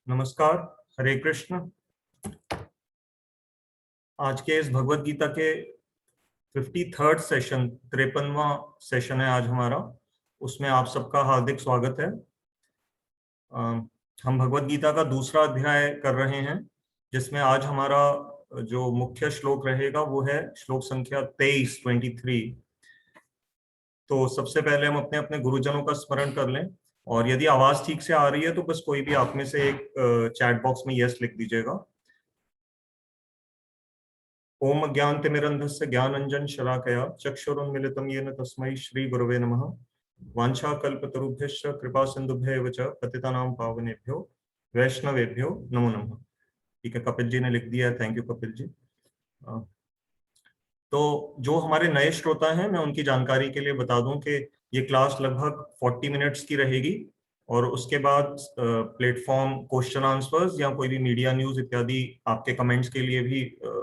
नमस्कार। हरे कृष्ण। आज के इस भगवत गीता के 53rd सेशन, 53वां सेशन है आज हमारा। उसमें आप सबका हार्दिक स्वागत है। हम भगवत गीता का दूसरा अध्याय कर रहे हैं, जिसमें आज हमारा जो मुख्य श्लोक रहेगा वो है श्लोक संख्या 23 तो सबसे पहले हम अपने अपने गुरुजनों का स्मरण कर लें, और यदि आवाज ठीक से आ रही है तो बस कोई भी आप में से एक चैट बॉक्स में यस लिख दीजिएगा। ओम ज्ञानतिमिरन्धस्य ज्ञानंजन शलाकया चक्षुरुन्मिलितं येन तस्मै श्री गुरवे नमः। वाञ्छाकल्पतरुभ्यश्च कृपा सिन्धुभ्यैव च पतितानां पावनेभ्यो वैष्णवेभ्यो नमो नमः। ठीक है, कपिल जी ने लिख दिया है, थैंक यू कपिल जी। तो जो हमारे नए श्रोता हैं, मैं उनकी जानकारी के लिए बता दूं कि ये क्लास लगभग 40 मिनट्स की रहेगी, और उसके बाद प्लेटफॉर्म क्वेश्चन आंसर्स या कोई भी मीडिया न्यूज इत्यादि आपके कमेंट्स के लिए भी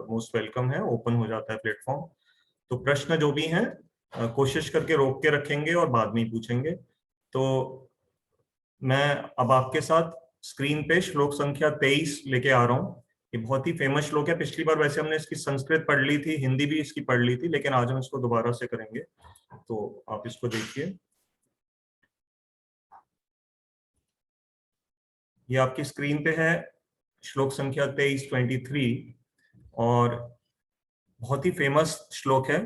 मोस्ट वेलकम है, ओपन हो जाता है प्लेटफॉर्म। तो प्रश्न जो भी हैं कोशिश करके रोक के रखेंगे और बाद में ही पूछेंगे। तो मैं अब आपके साथ स्क्रीन पे श्लोक संख्या 23 लेके आ रहा हूँ। ये बहुत ही फेमस श्लोक है। पिछली बार वैसे हमने इसकी संस्कृत पढ़ ली थी, हिंदी भी इसकी पढ़ ली थी, लेकिन आज हम इसको दोबारा से करेंगे। तो आप इसको देखिए, ये आपकी स्क्रीन पे है श्लोक संख्या 23 और बहुत ही फेमस श्लोक है।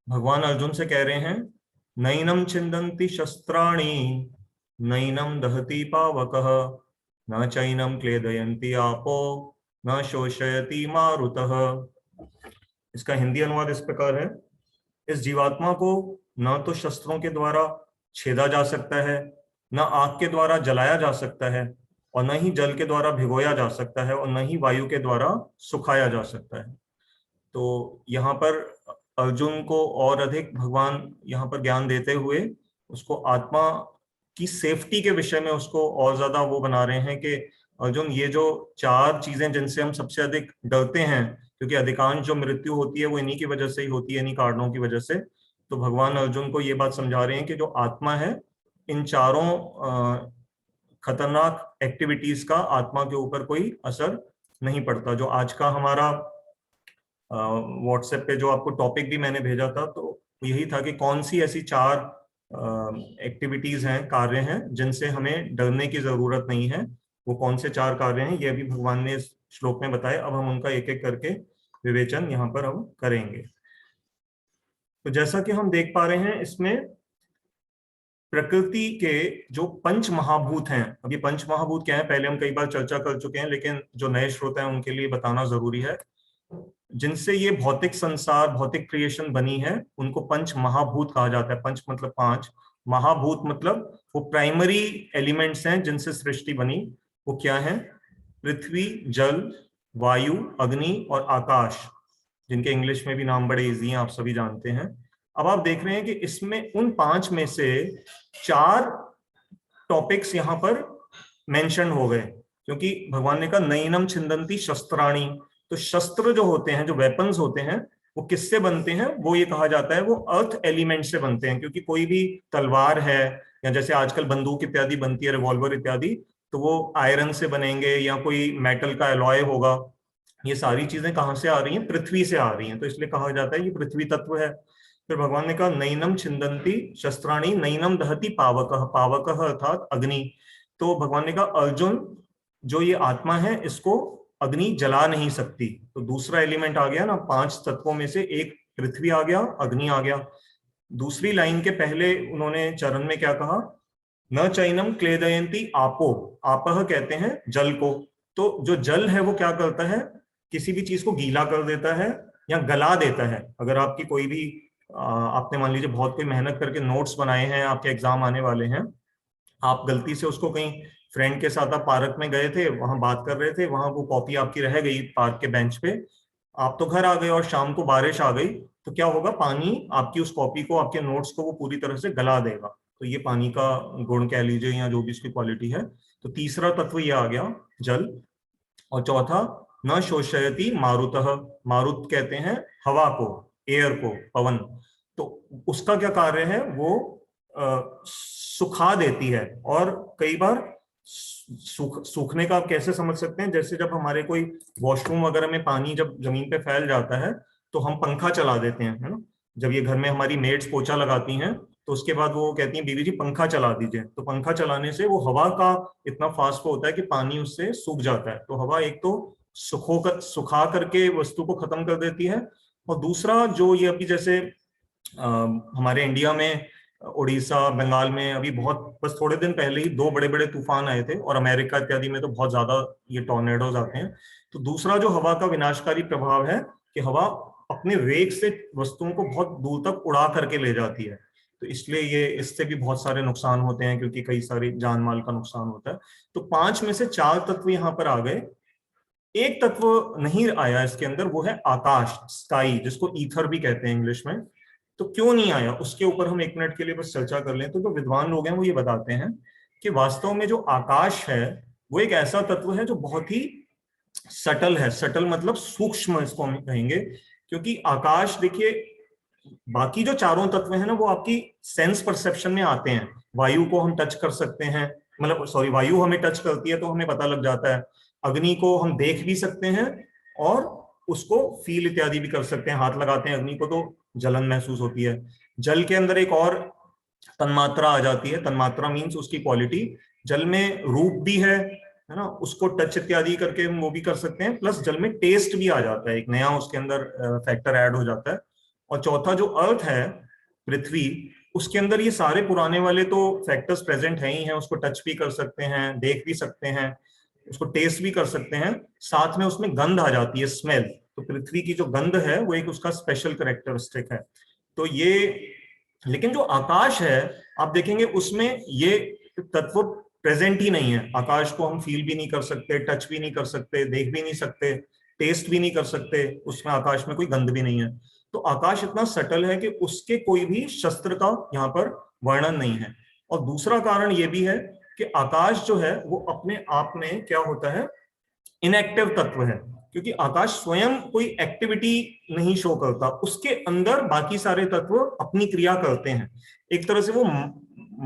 भगवान अर्जुन से कह रहे हैं, नैनम छिन्दन्ति शस्त्राणि नैनम दहति पावकः न चैनम क्लेदयन्ति आपो न शोषयति मारुतः। इसका हिंदी अनुवाद इस प्रकार है, इस जीवात्मा को न तो शस्त्रों के द्वारा छेदा जा सकता है, न आग के द्वारा जलाया जा सकता है, और न ही जल के द्वारा भिगोया जा सकता है, और न ही वायु के द्वारा सुखाया जा सकता है। तो यहाँ पर अर्जुन को और अधिक भगवान यहाँ पर ज्ञान देते हुए उसको आत्मा की सेफ्टी के विषय में उसको और ज्यादा वो बना रहे हैं कि अर्जुन, ये जो चार चीजें जिनसे हम सबसे अधिक डरते हैं, क्योंकि अधिकांश जो मृत्यु होती है वो इन्हीं की वजह से ही होती है, इन्हीं कारणों की वजह से। तो भगवान अर्जुन को ये बात समझा रहे हैं कि जो आत्मा है, इन चारों खतरनाक एक्टिविटीज का आत्मा के ऊपर कोई असर नहीं पड़ता। जो आज का हमारा व्हाट्सएप पे जो आपको टॉपिक भी मैंने भेजा था, तो यही था कि कौन सी ऐसी चार एक्टिविटीज हैं, कार्य हैं, जिनसे हमें डरने की जरूरत नहीं है। वो कौन से चार कार्य हैं, ये भी भगवान ने इस श्लोक में बताए। अब हम उनका एक एक करके विवेचन यहाँ पर हम करेंगे। तो जैसा कि हम देख पा रहे हैं, इसमें प्रकृति के जो पंच महाभूत हैं, अब ये पंच महाभूत क्या है पहले हम कई बार चर्चा कर चुके हैं, लेकिन जो नए श्रोता हैं उनके लिए बताना जरूरी है। जिनसे ये भौतिक संसार, भौतिक क्रिएशन बनी है, उनको पंच महाभूत कहा जाता है। पंच मतलब पांच, महाभूत मतलब वो प्राइमरी एलिमेंट्स हैं जिनसे सृष्टि बनी। वो क्या है? पृथ्वी, जल, वायु, अग्नि और आकाश, जिनके इंग्लिश में भी नाम बड़े इजी हैं, आप सभी जानते हैं। अब आप देख रहे हैं कि इसमें उन पांच में से चार टॉपिक्स यहां पर मेंशन हो गए, क्योंकि भगवान ने कहा नैनम छिन्दन्ति शस्त्राणि। तो शस्त्र जो होते हैं, जो वेपन्स होते हैं, वो किससे बनते हैं? वो ये कहा जाता है वो अर्थ एलिमेंट से बनते हैं। क्योंकि कोई भी तलवार है, या जैसे आजकल बंदूक इत्यादि बनती है, रिवॉल्वर इत्यादि, तो वो आयरन से बनेंगे या कोई मेटल का एलॉय होगा। ये सारी चीजें कहाँ से आ रही हैं? पृथ्वी से आ रही हैं। तो इसलिए कहा जाता है ये पृथ्वी तत्व है। फिर भगवान ने कहा नैनम छिन्दन्ति शस्त्राणि नैनम दहति पावकः। पावकः अर्थात अग्नि। तो भगवान ने कहा अर्जुन, जो ये आत्मा है इसको अग्नि जला नहीं सकती। तो दूसरा एलिमेंट आ गया ना, पांच तत्वों में से एक पृथ्वी आ गया, अग्नि आ गया। दूसरी लाइन के पहले उन्होंने चरण में क्या कहा? न चैनम क्लेदयन्ति आपो। आपह कहते हैं जल को। तो जो जल है वो क्या करता है? किसी भी चीज को गीला कर देता है या गला देता है। अगर आपकी कोई भी आपने मान लीजिए बहुत कोई मेहनत करके नोट्स बनाए हैं, आपके एग्जाम आने वाले हैं, आप गलती से उसको कहीं फ्रेंड के साथ आप पार्क में गए थे, वहां बात कर रहे थे, वहां वो कॉपी आपकी रह गई पार्क के बेंच पे, आप तो घर आ गए और शाम को बारिश आ गई, तो क्या होगा? पानी आपकी उस कॉपी को, आपके नोट्स को वो पूरी तरह से गला देगा। तो ये पानी का गुण कह लीजिए या जो भी इसकी क्वालिटी है। तो तीसरा तत्व ये आ गया जल। और चौथा, न शोषयति मारुतः। मारुत कहते हैं हवा को, एयर को, पवन। तो उसका क्या कार्य है? वो सुखा देती है। और कई बार सूखने का आप कैसे समझ सकते हैं, जैसे जब हमारे कोई वॉशरूम वगैरह में पानी जब जमीन पे फैल जाता है तो हम पंखा चला देते हैं, है ना। जब ये घर में हमारी मेड्स पोछा लगाती हैं तो उसके बाद वो कहती हैं बीवी जी पंखा चला दीजिए, तो पंखा चलाने से वो हवा का इतना फास्ट फ्लो होता है कि पानी उससे सूख जाता है। तो हवा एक तो सुखा करके वस्तु को खत्म कर देती है, और दूसरा जो ये अभी जैसे हमारे इंडिया में उड़ीसा बंगाल में अभी बहुत बस थोड़े दिन पहले ही 2 बड़े-बड़े तूफान आए थे, और अमेरिका इत्यादि में तो बहुत ज्यादा ये टॉर्नेडोज आते हैं। तो दूसरा जो हवा का विनाशकारी प्रभाव है कि हवा अपने वेग से वस्तुओं को बहुत दूर तक उड़ा करके ले जाती है। तो इसलिए ये इससे भी बहुत सारे नुकसान होते हैं, क्योंकि कई सारी जान माल का नुकसान होता है। तो 5 में से 4 तत्व यहाँ पर आ गए। एक तत्व नहीं आया इसके अंदर, वो है आकाश, स्काई, जिसको ईथर भी कहते हैं इंग्लिश में। तो क्यों नहीं आया उसके ऊपर हम 1 मिनट के लिए बस चर्चा कर लें। तो जो विद्वान लोग हैं वो ये बताते हैं कि वास्तव में जो आकाश है वो एक ऐसा तत्व है जो बहुत ही सटल है। सटल मतलब सूक्ष्म इसको हम कहेंगे, क्योंकि आकाश देखिए, बाकी जो चारों तत्व हैं ना वो आपकी सेंस परसेप्शन में आते हैं। वायु को हम टच कर सकते हैं, मतलब सॉरी, वायु हमें टच करती है तो हमें पता लग जाता है। अग्नि को हम देख भी सकते हैं और उसको फील इत्यादि भी कर सकते हैं, हाथ लगाते हैं अग्नि को तो जलन महसूस होती है। जल के अंदर एक और तन्मात्रा आ जाती है, तन्मात्रा मीन्स उसकी क्वालिटी। जल में रूप भी है ना, उसको टच इत्यादि करके हम वो भी कर सकते हैं, प्लस जल में टेस्ट भी आ जाता है, एक नया उसके अंदर फैक्टर ऐड हो जाता है। और चौथा जो अर्थ है, पृथ्वी, उसके अंदर ये सारे पुराने वाले तो फैक्टर्स प्रेजेंट है ही हैं। उसको टच भी कर सकते हैं, देख भी सकते हैं, उसको टेस्ट भी कर सकते हैं, साथ में उसमें गंध आ जाती है, स्मेल। तो पृथ्वी की जो गंध है वो एक उसका स्पेशल कैरेक्टरिस्टिक है। तो ये, लेकिन जो आकाश है आप देखेंगे उसमें ये तत्व प्रेजेंट ही नहीं है। आकाश को हम फील भी नहीं कर सकते, टच भी नहीं कर सकते, देख भी नहीं सकते, टेस्ट भी नहीं कर सकते, उसमें आकाश में कोई गंध भी नहीं है। तो आकाश इतना सटल है कि उसके कोई भी शस्त्र का यहाँ पर वर्णन नहीं है। और दूसरा कारण ये भी है कि आकाश जो है वो अपने आप में क्या होता है, इनएक्टिव तत्व है, क्योंकि आकाश स्वयं कोई एक्टिविटी नहीं शो करता, उसके अंदर बाकी सारे तत्व अपनी क्रिया करते हैं। एक तरह से वो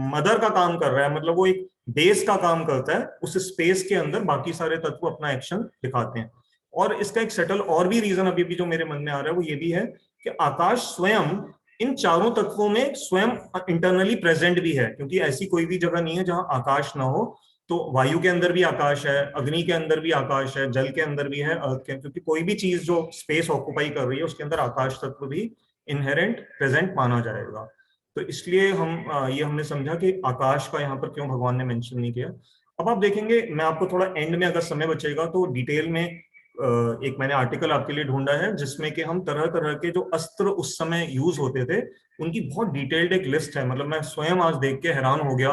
मदर का काम कर रहा है, मतलब वो एक बेस का काम करता है, उस स्पेस के अंदर बाकी सारे तत्व अपना एक्शन दिखाते हैं। और इसका एक सेटल और भी रीजन अभी भी जो मेरे मन में आ रहा है वो ये भी है कि आकाश स्वयं इन चारों तत्वों में स्वयं इंटरनली प्रेजेंट भी है, क्योंकि ऐसी कोई भी जगह नहीं है जहां आकाश ना हो। तो वायु के अंदर भी आकाश है, अग्नि के अंदर भी आकाश है, जल के अंदर भी है, अर्थ के, क्योंकि कोई भी चीज जो स्पेस ऑक्युपाई कर रही है उसके अंदर आकाश तत्व भी इनहेरेंट प्रेजेंट माना जाएगा। तो इसलिए ये हमने समझा कि आकाश का यहाँ पर क्यों भगवान ने मेंशन नहीं किया। अब आप देखेंगे, मैं आपको थोड़ा एंड में अगर समय बचेगा तो डिटेल में एक मैंने आर्टिकल आपके लिए ढूंढा है जिसमें कि हम तरह तरह के जो अस्त्र उस समय यूज होते थे उनकी बहुत डिटेल्ड एक लिस्ट है। मतलब मैं स्वयं आज देख के हैरान हो गया,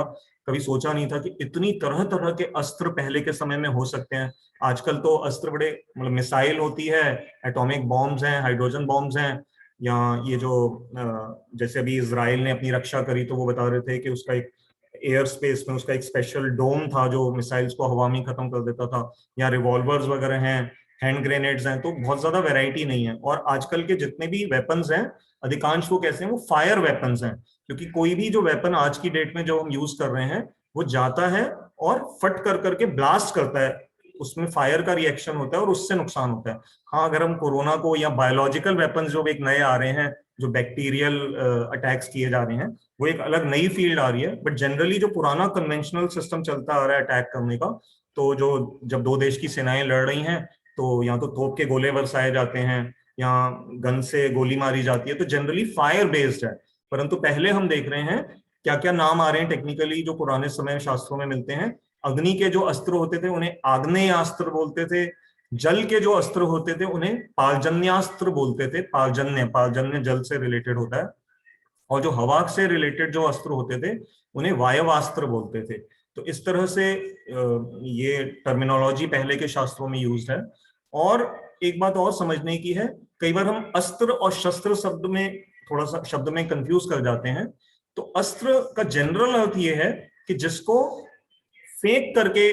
कभी सोचा नहीं था कि इतनी तरह तरह के अस्त्र पहले के समय में हो सकते हैं। आजकल तो अस्त्र बड़े, मतलब मिसाइल होती है, एटॉमिक बॉम्ब्स हैं, हाइड्रोजन बॉम्ब्स हैं, या ये जो जैसे अभी इजराइल ने अपनी रक्षा करी तो वो बता रहे थे कि उसका एक एयर स्पेस में उसका एक स्पेशल डोम था जो मिसाइल्स को हवा में खत्म कर देता था, या रिवॉल्वर्स वगैरह हैं, हैंड ग्रेनेड्स हैं। तो बहुत ज्यादा वैरायटी नहीं है। और आजकल के जितने भी वेपन्स हैं अधिकांश वो कैसे हैं, वो फायर वेपन्स हैं, क्योंकि कोई भी जो वेपन आज की डेट में जो हम यूज कर रहे हैं वो जाता है और फट कर करके ब्लास्ट करता है, उसमें फायर का रिएक्शन होता है और उससे नुकसान होता है। हाँ, अगर हम कोरोना को या बायोलॉजिकल वेपन्स जो एक नए आ रहे हैं, जो बैक्टीरियल अटैक्स किए जा रहे हैं, वो एक अलग नई फील्ड आ रही है। बट जनरली जो पुराना कन्वेंशनल सिस्टम चलता आ रहा है अटैक करने का, तो जो जब दो देश की सेनाएं लड़ रही हैं तो या तो तोप के गोले बरसाए जाते हैं या गन से गोली मारी जाती है, तो जनरली फायर बेस्ड है। परंतु पहले हम देख रहे हैं क्या क्या नाम आ रहे हैं टेक्निकली जो पुराने समय शास्त्रों में मिलते हैं। अग्नि के जो अस्त्र होते थे उन्हें आग्नेयास्त्र बोलते थे, जल के जो अस्त्र होते थे उन्हें पार्जन्यास्त्र बोलते थे। पार्जन्य, पार्जन्य जल से रिलेटेड होता है। और जो हवा से रिलेटेड जो अस्त्र होते थे उन्हें वायवास्त्र बोलते थे। तो इस तरह से ये टर्मिनोलॉजी पहले के शास्त्रों में यूज है। और एक बात और समझने की है, कई बार हम अस्त्र और शस्त्र शब्द में थोड़ा सा शब्द में कंफ्यूज कर जाते हैं। तो अस्त्र का जनरल अर्थ ये है कि जिसको फेंक करके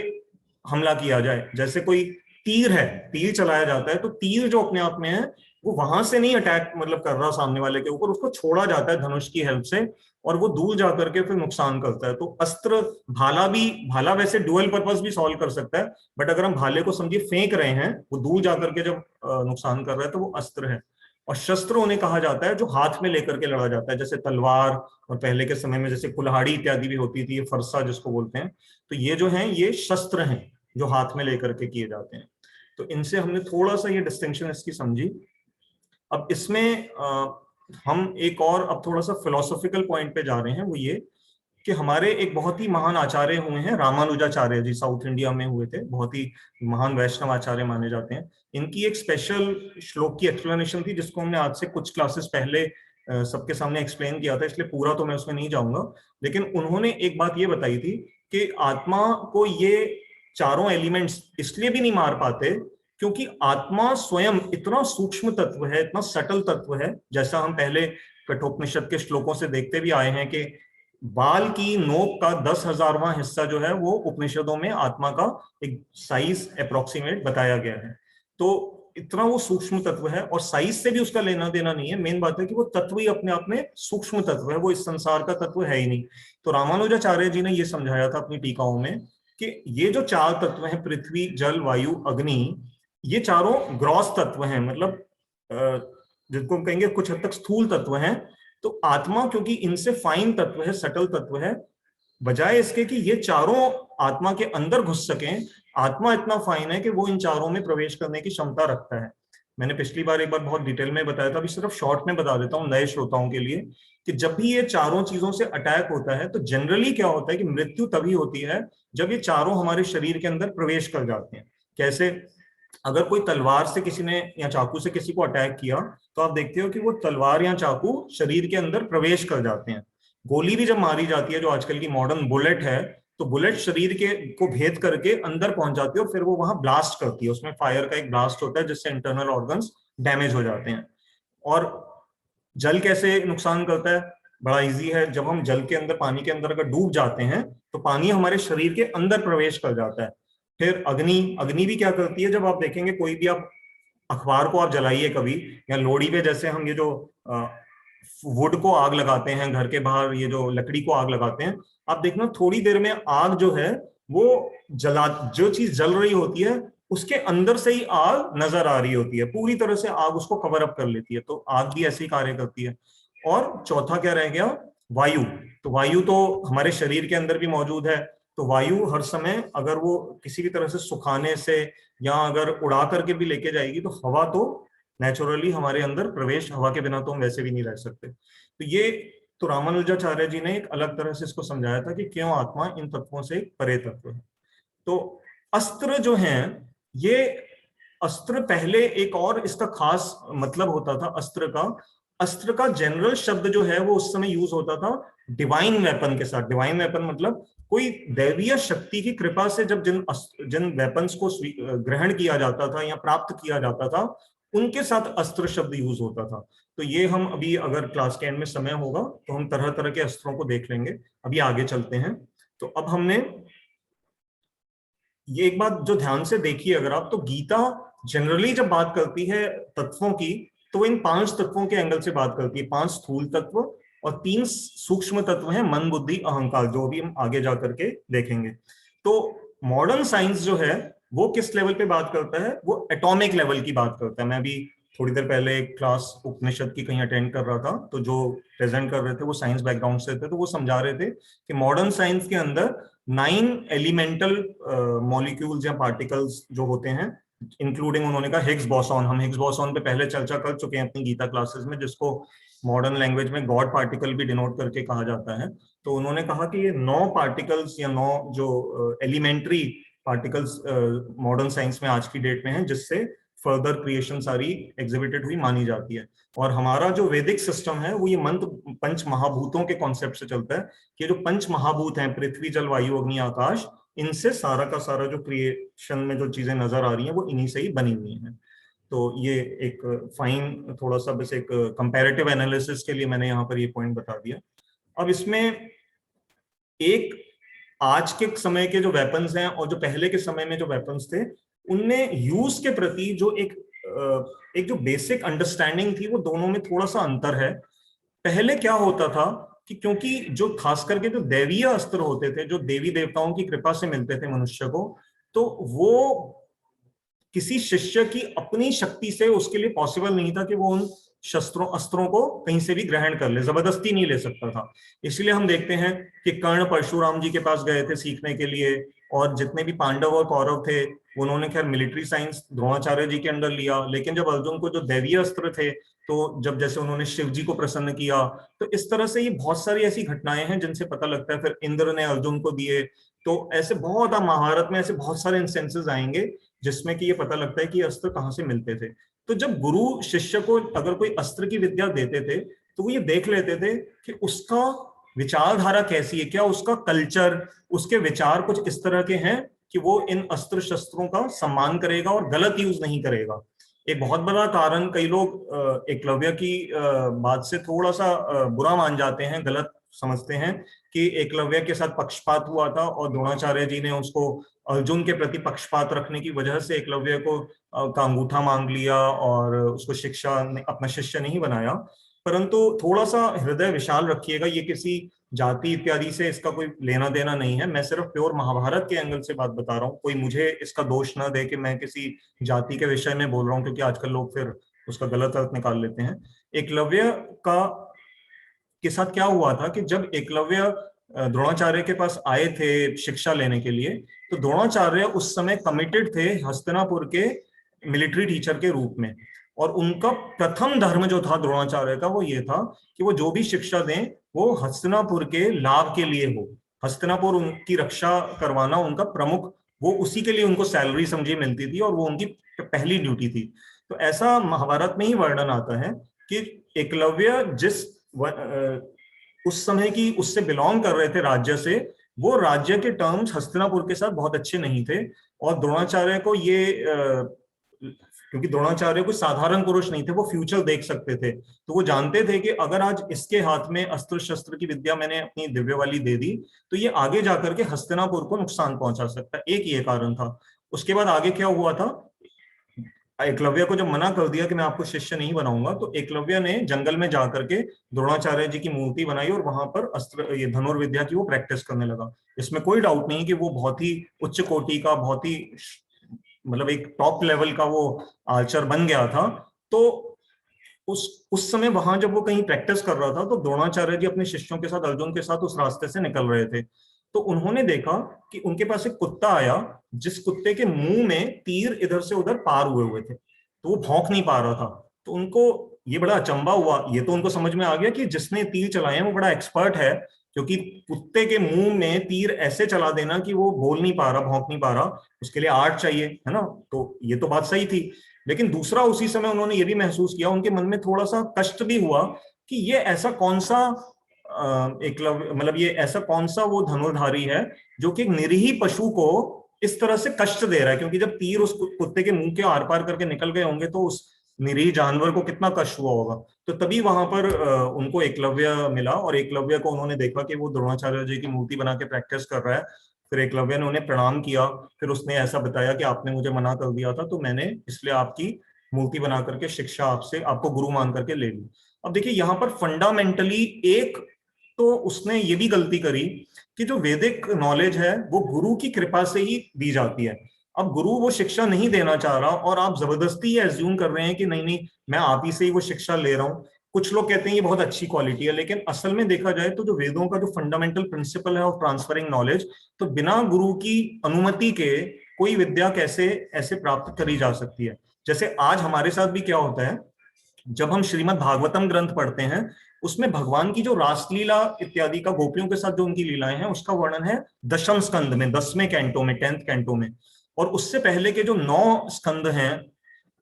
हमला किया जाए, जैसे कोई तीर है, तीर चलाया जाता है, तो तीर जो अपने आप में है वो वहां से नहीं अटैक मतलब कर रहा सामने वाले के ऊपर, उसको छोड़ा जाता है धनुष की हेल्प से, और वो दूर जाकर के फिर नुकसान करता है। तो अस्त्र, भाला वैसे डुअल पर्पस भी सॉल्व कर सकता है, बट अगर हम भाले को समझिए फेंक रहे हैं, वो दूर जाकर के जब नुकसान कर रहा है तो वो अस्त्र है। और शस्त्र उन्हें कहा जाता है जो हाथ में लेकर के लड़ा जाता है, जैसे तलवार, और पहले के समय में जैसे कुल्हाड़ी इत्यादि भी होती थी, ये फरसा जिसको बोलते हैं। तो ये जो है ये शस्त्र हैं जो हाथ में लेकर के किए जाते हैं। तो इनसे हमने थोड़ा सा ये डिस्टिंक्शन इसकी समझी। अब इसमें हम एक और अब थोड़ा सा फिलोसॉफिकल पॉइंट पे जा रहे हैं, वो ये कि हमारे एक बहुत ही महान आचार्य हुए हैं, रामानुजाचार्य जी, साउथ इंडिया में हुए थे, बहुत ही महान वैष्णव आचार्य माने जाते हैं। इनकी एक स्पेशल श्लोक की एक्सप्लेनेशन थी, जिसको हमने आज से कुछ क्लासेस पहले सबके सामने एक्सप्लेन किया था, इसलिए पूरा तो मैं उसमें नहीं जाऊंगा। लेकिन उन्होंने एक बात ये बताई थी कि आत्मा को ये चारों एलिमेंट्स इसलिए भी नहीं मार पाते क्योंकि आत्मा स्वयं इतना सूक्ष्म तत्व है, इतना सटल तत्व है। जैसा हम पहले कठोपनिषद के श्लोकों से देखते भी आए हैं कि बाल की नोक का 10,000वां हिस्सा जो है वो उपनिषदों में आत्मा का एक साइज अप्रोक्सीमेट बताया गया है। तो इतना वो सूक्ष्म तत्व है, और साइज से भी उसका लेना देना नहीं है, मेन बात है कि वो तत्व ही अपने आप में सूक्ष्म तत्व है, वो इस संसार का तत्व है ही नहीं। तो रामानुजाचार्य जी ने ये समझाया था अपनी टीकाओं में कि ये जो चार तत्व हैं, पृथ्वी, जल, वायु, अग्नि, ये चारों ग्रॉस तत्व हैं, मतलब जिनको हम कहेंगे कुछ हद तक स्थूल तत्व हैं। तो आत्मा क्योंकि इनसे फाइन तत्व है, सटल तत्व है, बजाय इसके कि ये चारों आत्मा के अंदर घुस सकें, आत्मा इतना फाइन है कि वो इन चारों में प्रवेश करने की क्षमता रखता है। मैंने पिछली बार एक बार बहुत डिटेल में बताया था, अभी सिर्फ शॉर्ट में बता देता हूँ नए श्रोताओं के लिए, कि जब भी ये चारों चीजों से अटैक होता है तो जनरली क्या होता है कि मृत्यु तभी होती है जब ये चारों हमारे शरीर के अंदर प्रवेश कर जाते हैं। कैसे? अगर कोई तलवार से किसी ने या चाकू से किसी को अटैक किया, तो आप देखते हो कि वो तलवार या चाकू शरीर के अंदर प्रवेश कर जाते हैं। गोली भी जब मारी जाती है, जो आजकल की मॉडर्न बुलेट है, तो बुलेट शरीर के को भेद करके अंदर पहुंच जाती है और फिर वो वहां ब्लास्ट करती है, उसमें फायर का एक ब्लास्ट होता है जिससे इंटरनल ऑर्गन्स डैमेज हो जाते हैं। और जल कैसे नुकसान करता है? बड़ा इजी है, जब हम जल के अंदर, पानी के अंदर अगर डूब जाते हैं तो पानी हमारे शरीर के अंदर प्रवेश कर जाता है। फिर अग्नि, अग्नि भी क्या करती है? जब आप देखेंगे कोई भी आप अखबार को आप जलाइए कभी, या लोहड़ी पे जैसे हम ये जो वुड को आग लगाते हैं घर के बाहर, ये जो लकड़ी को आग लगाते हैं, आप देखना थोड़ी देर में आग जो है वो जला, जो चीज जल रही होती है उसके अंदर से ही आग नजर आ रही होती है, पूरी तरह से आग उसको कवर अप कर लेती है। तो आग भी ऐसे ही कार्य करती है। और चौथा क्या रह गया? वायु। तो वायु तो हमारे शरीर के अंदर भी मौजूद है। तो वायु हर समय अगर वो किसी भी तरह से सुखाने से या अगर उड़ा करके भी लेके जाएगी, तो हवा तो नेचुरली हमारे अंदर प्रवेश, हवा के बिना तो हम वैसे भी नहीं रह सकते। तो ये तो रामानुजाचार्य जी ने एक अलग तरह से इसको समझाया था कि क्यों आत्मा इन तत्वों से एक परे तत्व है। तो अस्त्र जो हैं, ये अस्त्र पहले एक और इसका खास मतलब होता था अस्त्र का। अस्त्र का जनरल शब्द जो है वो उस समय यूज होता था डिवाइन वेपन के साथ। डिवाइन वेपन मतलब कोई दैवीय शक्ति की कृपा से जब जिन वेपन्स को ग्रहण किया जाता था या प्राप्त किया जाता था, उनके साथ अस्त्र शब्द यूज होता था। तो ये हम अभी अगर क्लास के एंड में समय होगा तो हम तरह तरह के अस्त्रों को देख लेंगे। अभी आगे चलते हैं। तो अब हमने ये एक बात जो ध्यान से देखिए अगर आप, तो गीता जनरली जब बात करती है तत्वों की, तो वो इन 5 तत्वों के एंगल से बात करती है। 5 स्थूल तत्व और 3 सूक्ष्म तत्व हैं, मन, बुद्धि, अहंकार, जो भी हम आगे जा करके देखेंगे। तो मॉडर्न साइंस जो है वो किस लेवल पे बात करता है? वो एटॉमिक लेवल की बात करता है। मैं भी थोड़ी देर पहले एक क्लास उपनिषद की कहीं अटेंड कर रहा था, तो जो प्रेजेंट कर रहे थे वो साइंस बैकग्राउंड से थे, तो वो समझा रहे थे कि मॉडर्न साइंस के अंदर 9 एलिमेंटल मॉलिक्यूल्स या पार्टिकल्स जो होते हैं, इंक्लूडिंग उन्होंने कहा हिग्स बॉसॉन। हम हिग्स बॉसॉन पे पहले चर्चा कर चुके हैं अपनी गीता क्लासेस में, जिसको मॉडर्न लैंग्वेज में गॉड पार्टिकल भी डिनोट करके कहा जाता है। तो उन्होंने कहा कि ये 9 पार्टिकल्स या 9 जो एलिमेंट्री पार्टिकल्स मॉडर्न साइंस में आज की डेट में है, जिससे फर्दर क्रिएशन सारी एग्जिबिटेड हुई मानी जाती है। और हमारा जो वैदिक सिस्टम है वो ये मंत्र पंच महाभूतों के कॉन्सेप्ट से चलता है कि जो पंच महाभूत हैं, पृथ्वी, जल, वायु, अग्नि, आकाश, इनसे सारा का सारा जो क्रिएशन में जो चीजें नजर आ रही हैं वो इन्हीं से ही बनी हुई हैं। तो ये एक फाइन थोड़ा सा बस एक कंपैरेटिव एनालिसिस के लिए मैंने यहाँ पर ये पॉइंट बता दिया। अब इसमें एक आज के समय के जो वेपन्स हैं और जो पहले के समय में जो वेपन्स थे, उनमें यूज के प्रति जो एक एक जो बेसिक अंडरस्टैंडिंग थी वो दोनों में थोड़ा सा अंतर है। पहले क्या होता था कि क्योंकि जो खास करके जो दैवीय अस्त्र होते थे, जो देवी देवताओं की कृपा से मिलते थे मनुष्य को, तो वो किसी शिष्य की अपनी शक्ति से उसके लिए पॉसिबल नहीं था कि वो उन शस्त्रों अस्त्रों को कहीं से भी ग्रहण कर ले, जबरदस्ती नहीं ले सकता था। इसलिए हम देखते हैं कि कर्ण परशुराम जी के पास गए थे सीखने के लिए, और जितने भी पांडव और कौरव थे उन्होंने खैर मिलिट्री साइंस द्रोणाचार्य जी के अंदर लिया, लेकिन जब अर्जुन को जो दैवीय अस्त्र थे, तो जब जैसे उन्होंने शिव जी को प्रसन्न किया, तो इस तरह से ये बहुत सारी ऐसी घटनाएं हैं जिनसे पता लगता है। फिर इंद्र ने अर्जुन को दिए, तो ऐसे बहुत, आप महाभारत में ऐसे बहुत सारे इंस्टेंसेस आएंगे जिसमें कि ये पता लगता है कि अस्त्र कहाँ से मिलते थे। तो जब गुरु शिष्य को अगर कोई अस्त्र की विद्या देते थे तो वो ये देख लेते थे कि उसका विचारधारा कैसी है, क्या उसका कल्चर, उसके विचार कुछ इस तरह के हैं कि वो इन अस्त्र शस्त्रों का सम्मान करेगा और गलत यूज नहीं करेगा। एक बहुत बड़ा कारण, कई लोग एकलव्य की बात से थोड़ा सा बुरा मान जाते हैं, गलत समझते हैं कि एकलव्य के साथ पक्षपात हुआ था और द्रोणाचार्य जी ने उसको अर्जुन के प्रति पक्षपात रखने की वजह से एकलव्य को का अंगूठा मांग लिया और उसको शिक्षा अपना शिष्य नहीं बनाया। परंतु थोड़ा सा हृदय विशाल रखिएगा, ये किसी जाति इत्यादि से इसका कोई लेना देना नहीं है। मैं सिर्फ प्योर महाभारत के एंगल से बात बता रहा हूँ, कोई मुझे इसका दोष ना दे कि मैं किसी जाति के विषय में बोल रहा हूँ, क्योंकि आजकल लोग फिर उसका गलत अर्थ निकाल लेते हैं। एकलव्य का के साथ क्या हुआ था कि जब एकलव्य द्रोणाचार्य के पास आए थे शिक्षा लेने के लिए, तो द्रोणाचार्य उस समय कमिटेड थे हस्तिनापुर के मिलिट्री टीचर के रूप में, और उनका प्रथम धर्म जो था द्रोणाचार्य का वो ये था कि वो जो भी शिक्षा दें वो हस्तिनापुर के लाभ के लिए हो, हस्तिनापुर उनकी रक्षा करवाना उनका प्रमुख, वो उसी के लिए उनको सैलरी समझी मिलती थी और वो उनकी पहली ड्यूटी थी। तो ऐसा महाभारत में ही वर्णन आता है कि एकलव्य जिस उस समय की उससे बिलोंग कर रहे थे राज्य से, वो राज्य के टर्म्स हस्तिनापुर के साथ बहुत अच्छे नहीं थे, और द्रोणाचार्य को ये क्योंकि द्रोणाचार्य कोई साधारण पुरुष नहीं थे, वो फ्यूचर देख सकते थे, तो वो जानते थे कि अगर आज इसके हाथ में अस्त्र शस्त्र की विद्या मैंने अपनी दिव्य वाली दे दी तो ये आगे जाकर के हस्तिनापुर को नुकसान पहुंचा सकता है। एक ये कारण था। उसके बाद आगे क्या हुआ था, एकलव्य को जब मना कर दिया कि मैं आपको शिष्य नहीं बनाऊंगा, तो एकलव्य ने जंगल में जाकर के द्रोणाचार्य जी की मूर्ति बनाई और वहां पर अस्त्र ये धनुर्विद्या की वो प्रैक्टिस करने लगा। इसमें कोई डाउट नहीं कि वो बहुत ही उच्च कोटि का, बहुत ही मतलब एक टॉप लेवल का वो आर्चर बन गया था। तो उस समय वहां जब वो कहीं प्रैक्टिस कर रहा था तो द्रोणाचार्य जी अपने शिष्यों के साथ, अर्जुन के साथ उस रास्ते से निकल रहे थे, तो उन्होंने देखा कि उनके पास एक कुत्ता आया जिस कुत्ते के मुंह में तीर इधर से उधर पार हुए हुए थे, तो वो भौंक नहीं पा रहा था। तो उनको ये बड़ा अचंबा हुआ, ये तो उनको समझ में आ गया कि जिसने तीर चलाए हैं वो बड़ा एक्सपर्ट है, क्योंकि कुत्ते के मुंह में तीर ऐसे चला देना कि वो बोल नहीं पा रहा, भौंक नहीं पा रहा, उसके लिए आर्ट चाहिए, है ना। तो ये तो बात सही थी। लेकिन दूसरा, उसी समय उन्होंने ये भी महसूस किया, उनके मन में थोड़ा सा कष्ट भी हुआ कि ये ऐसा कौन सा एकलव्य, मतलब ये ऐसा कौन सा वो धनुर्धारी है जो कि एक निरीह पशु को इस तरह से कष्ट दे रहा है, क्योंकि जब तीर उस कुत्ते के मुंह के आर पार करके निकल गए होंगे तो उस निरीह जानवर को कितना कष्ट हुआ होगा। तो तभी वहां पर उनको एकलव्य मिला, और एकलव्य को उन्होंने देखा कि वो द्रोणाचार्य जी की मूर्ति बना के प्रैक्टिस कर रहा है। फिर एकलव्य ने उन्हें प्रणाम किया, फिर उसने ऐसा बताया कि आपने मुझे मना कर दिया था तो मैंने इसलिए आपकी मूर्ति बना करके शिक्षा आपसे, आपको गुरु मान करके ले ली। अब देखिए यहाँ पर फंडामेंटली एक तो उसने ये भी गलती करी कि जो वैदिक नॉलेज है वो गुरु की कृपा से ही दी जाती है। अब गुरु वो शिक्षा नहीं देना चाह रहा और आप जबरदस्ती ये एज्यूम कर रहे हैं कि नहीं नहीं मैं आप ही से ही वो शिक्षा ले रहा हूँ। कुछ लोग कहते हैं ये बहुत अच्छी क्वालिटी है, लेकिन असल में देखा जाए तो जो वेदों का जो फंडामेंटल प्रिंसिपल है ऑफ ट्रांसफरिंग नॉलेज, तो बिना गुरु की अनुमति के कोई विद्या कैसे ऐसे प्राप्त करी जा सकती है। जैसे आज हमारे साथ भी क्या होता है, जब हम श्रीमद् भागवतम ग्रंथ पढ़ते हैं उसमें भगवान की जो रासलीला इत्यादि का, गोपियों के साथ जो उनकी लीलाएं हैं उसका वर्णन है दशम स्कंद में, 10वें कैंटो में, 10th कैंटो में। और उससे पहले के जो 9 स्कंद हैं,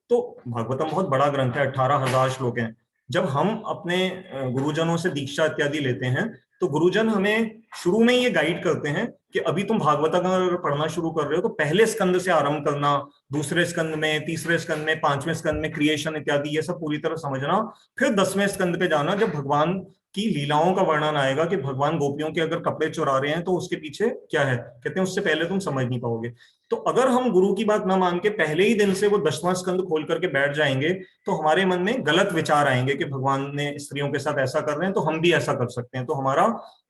तो भागवतम बहुत बड़ा ग्रंथ है, 18,000 श्लोक हैं। जब हम अपने गुरुजनों से दीक्षा इत्यादि लेते हैं तो गुरुजन हमें शुरू में ये गाइड करते हैं कि अभी तुम भागवत अगर पढ़ना शुरू कर रहे हो तो पहले स्कंद से आरंभ करना, दूसरे स्कंद में, तीसरे स्कंद में, 5वें स्कंद में क्रिएशन इत्यादि ये सब पूरी तरह समझना, फिर 10वें स्कंद पे जाना जब भगवान की लीलाओं का वर्णन आएगा कि भगवान गोपियों के अगर कपड़े चुरा रहे हैं तो उसके पीछे क्या है, कहते हैं उससे पहले तुम समझ नहीं पाओगे। तो अगर हम गुरु की बात ना मान के पहले ही दिन से वो 10वां स्कंद खोल करके बैठ जाएंगे, तो हमारे मन में गलत विचार आएंगे कि भगवान ने स्त्रियों के साथ ऐसा कर रहे हैं तो हम भी ऐसा कर सकते हैं, तो हमारा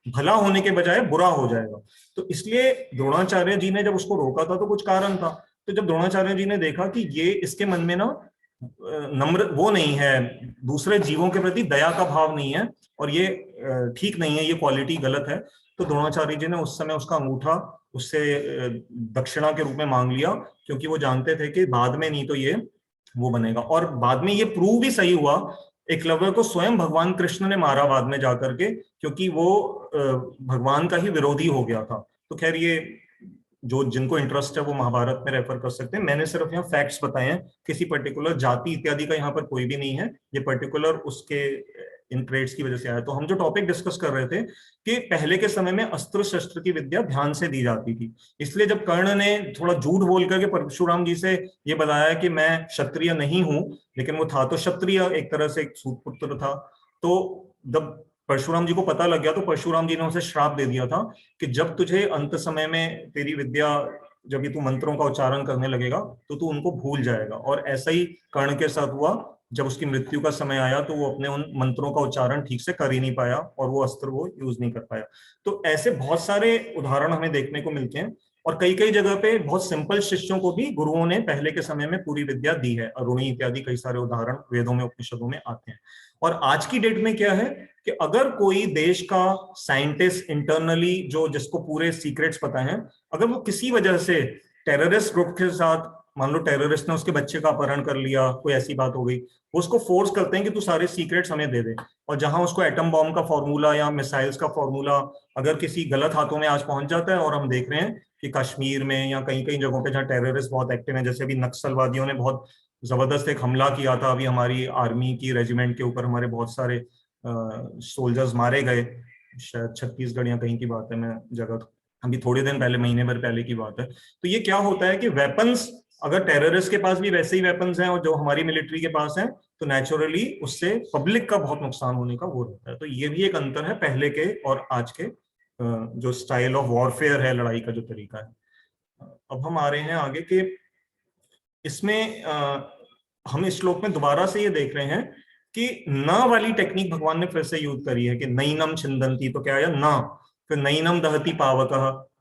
भला होने के बजाय बुरा हो जाएगा। तो इसलिए द्रोणाचार्य जी ने जब उसको रोका था तो कुछ कारण था। तो जब द्रोणाचार्य जी ने देखा कि ये इसके मन में ना नम्र वो नहीं है, दूसरे जीवों के प्रति दया का भाव नहीं है, और ये ठीक नहीं है, ये क्वालिटी गलत है, तो द्रोणाचार्य जी ने उस समय उसका अंगूठा उससे दक्षिणा के रूप में मांग लिया, क्योंकि वो जानते थे कि बाद में नहीं तो ये वो बनेगा। और बाद में ये प्रूव भी सही हुआ, एकलव्य को स्वयं भगवान कृष्ण ने मारा बाद में जाकर के, क्योंकि वो भगवान का ही विरोधी हो गया था। तो खैर ये जो जिनको इंटरेस्ट है वो महाभारत में रेफर कर सकते हैं। मैंने सिर्फ यहाँ फैक्ट्स बताए हैं, किसी पर्टिकुलर जाति इत्यादि का यहाँ पर कोई भी नहीं है, ये पर्टिकुलर उसके इन ट्रेड्स की वजह से आया। तो हम जो टॉपिक डिस्कस कर रहे थे कि पहले के समय में अस्त्र शस्त्र की विद्या ध्यान से दी जाती थी, इसलिए जब कर्ण ने थोड़ा झूठ बोल करके परशुराम जी से ये बताया कि मैं क्षत्रिय नहीं हूं, लेकिन वो था तो क्षत्रिय, एक तरह से एक सूतपुत्र था, तो जब परशुराम जी को पता लग गया तो परशुराम जी ने उसे श्राप दे दिया था कि जब तुझे अंत समय में तेरी विद्या, जब ये तू मंत्रों का उच्चारण करने लगेगा तो तू उनको भूल जाएगा। और ऐसा ही कर्ण के साथ हुआ, जब उसकी मृत्यु का समय आया तो वो अपने उन मंत्रों का उच्चारण ठीक से कर ही नहीं पाया और वो अस्त्र वो यूज नहीं कर पाया। तो ऐसे बहुत सारे उदाहरण हमें देखने को मिलते हैं, और कई कई जगह पे बहुत सिंपल शिष्यों को भी गुरुओं ने पहले के समय में पूरी विद्या दी है। अरुणी इत्यादि कई सारे उदाहरण वेदों में उपनिषदों में आते हैं। और आज की डेट में क्या है कि अगर कोई देश का साइंटिस्ट इंटरनली जो जिसको पूरे सीक्रेट्स पता है, अगर वो किसी वजह से टेररिस्ट ग्रुप के साथ, मान लो टेररिस्ट ने उसके बच्चे का अपहरण कर लिया, कोई ऐसी बात हो गई, वो उसको फोर्स करते हैं कि तू सारे सीक्रेट्स हमें दे दे, और जहां उसको एटम बॉम्ब का फॉर्मूला या मिसाइल्स का फॉर्मूला अगर किसी गलत हाथों में आज पहुंच जाता है, और हम देख रहे हैं कि कश्मीर में या कई कई जगहों पे जहाँ टेररिस्ट बहुत एक्टिव हैं, जैसे अभी नक्सलवादियों ने बहुत जबरदस्त एक हमला किया था अभी हमारी आर्मी की रेजिमेंट के ऊपर, हमारे बहुत सारे सोल्जर्स मारे गए, शायद छत्तीसगढ़ या कहीं की बात है, मैं जगह अभी थोड़े दिन पहले, महीने भर पहले की बात है। तो ये क्या होता है कि वेपन्स, अगर टेररिस्ट के पास भी वैसे ही वेपन्स हैं और जो हमारी मिलिट्री के पास हैं, तो नेचुरली उससे पब्लिक का बहुत नुकसान होने का वो रहता है। तो ये भी एक अंतर है पहले के और आज के जो स्टाइल ऑफ वॉरफेयर है, लड़ाई का जो तरीका है। अब हम आ रहे हैं आगे कि इसमें हम इस श्लोक में दोबारा से ये देख रहे हैं कि न वाली टेक्निक भगवान ने फिर से यूज करी है कि नैनम छिंदंती, तो क्या आया न, फिर नैनम दहती पावक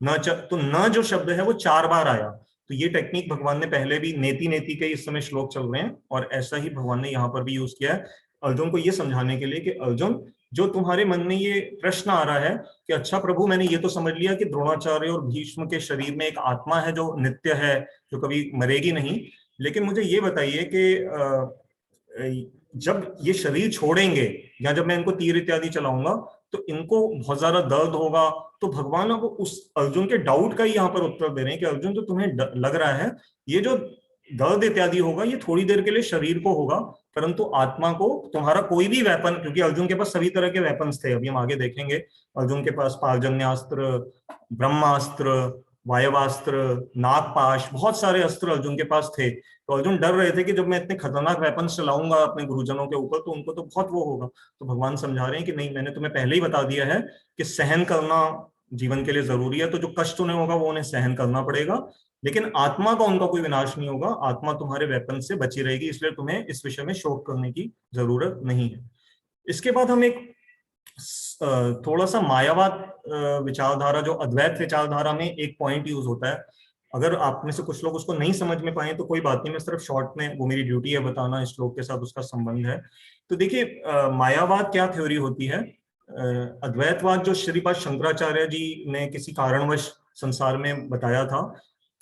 न तो न जो शब्द है वो 4 बार आया। तो ये टेक्निक भगवान ने पहले भी, नेति नेति के इस समय श्लोक चल रहे हैं और ऐसा ही भगवान ने यहाँ पर भी यूज किया है अर्जुन को ये समझाने के लिए कि अर्जुन, जो तुम्हारे मन में ये प्रश्न आ रहा है कि अच्छा प्रभु, मैंने ये तो समझ लिया कि द्रोणाचार्य और भीष्म के शरीर में एक आत्मा है जो नित्य है, जो कभी मरेगी नहीं, लेकिन मुझे ये बताइए कि जब ये शरीर छोड़ेंगे या जब मैं इनको तीर इत्यादि चलाऊंगा तो इनको बहुत ज्यादा दर्द होगा। तो भगवान अब उस अर्जुन के डाउट का ही यहाँ पर उत्तर दे रहे हैं कि अर्जुन, जो तुम्हें लग रहा है ये जो दर्द इत्यादि होगा ये थोड़ी देर के लिए शरीर को होगा, परंतु आत्मा को तुम्हारा कोई भी वेपन, क्योंकि अर्जुन के पास सभी तरह के वेपन्स थे, अभी हम आगे देखेंगे, अर्जुन के पास पारजन्यास्त्र, ब्रह्मास्त्र, वायवास्त्र, नागपाश, बहुत सारे अस्त्र अर्जुन के पास थे। तो अर्जुन डर रहे थे कि जब मैं इतने खतरनाक वेपन चलाऊंगा अपने गुरुजनों के ऊपर तो उनको तो बहुत वो होगा। तो भगवान समझा रहे हैं कि नहीं, मैंने तुम्हें पहले ही बता दिया है कि सहन करना जीवन के लिए जरूरी है, तो जो कष्ट उन्हें होगा वो उन्हें सहन करना पड़ेगा, लेकिन आत्मा का उनका कोई विनाश नहीं होगा, आत्मा तुम्हारे वेपन से बची रहेगी, इसलिए तुम्हें इस विषय में शोक करने की जरूरत नहीं है। इसके बाद हम एक थोड़ा सा मायावाद विचारधारा, जो अद्वैत विचारधारा में एक पॉइंट यूज होता है, अगर आप में से कुछ लोग उसको नहीं समझ में पाए तो कोई बात नहीं, मैं सिर्फ शॉर्ट में, वो मेरी ड्यूटी है बताना, इस श्लोक के साथ उसका संबंध है। तो देखिए, मायावाद क्या थ्योरी होती है। अद्वैतवाद जो श्रीपाद शंकराचार्य जी ने किसी कारणवश संसार में बताया था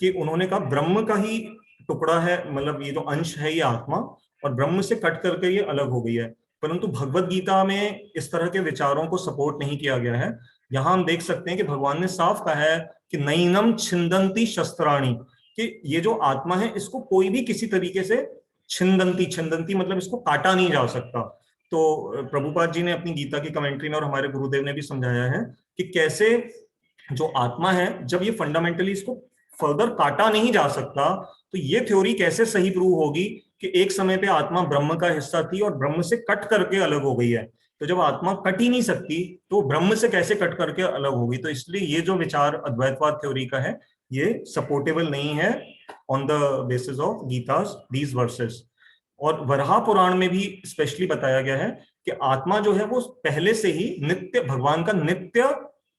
कि उन्होंने कहा ब्रह्म का ही टुकड़ा है, मतलब ये जो अंश है ये आत्मा, और ब्रह्म से कट करके ये अलग हो गई है, परंतु भगवत गीता में इस तरह के विचारों को सपोर्ट नहीं किया गया है। यहां हम देख सकते हैं कि भगवान ने साफ कहा है कि नैनम छिंदंती शस्त्राणी, कि ये जो आत्मा है इसको कोई भी किसी तरीके से छिंदंती, छिंदंती मतलब इसको काटा नहीं जा सकता। तो प्रभुपाद जी ने अपनी गीता की कमेंट्री में और हमारे गुरुदेव ने भी समझाया है कि कैसे जो आत्मा है, जब ये फंडामेंटली इसको फर्दर काटा नहीं जा सकता, तो ये थ्योरी कैसे सही प्रूव होगी कि एक समय पे आत्मा ब्रह्म का हिस्सा थी और ब्रह्म से कट करके अलग हो गई है। तो जब आत्मा कट ही नहीं सकती तो ब्रह्म से कैसे कट करके अलग होगी? तो इसलिए ये जो विचार अद्वैतवाद थ्योरी का है ये सपोर्टेबल नहीं है on the basis of Gita's these verses. और वराह पुराण में भी स्पेशली बताया गया है कि आत्मा जो है वो पहले से ही नित्य, भगवान का नित्य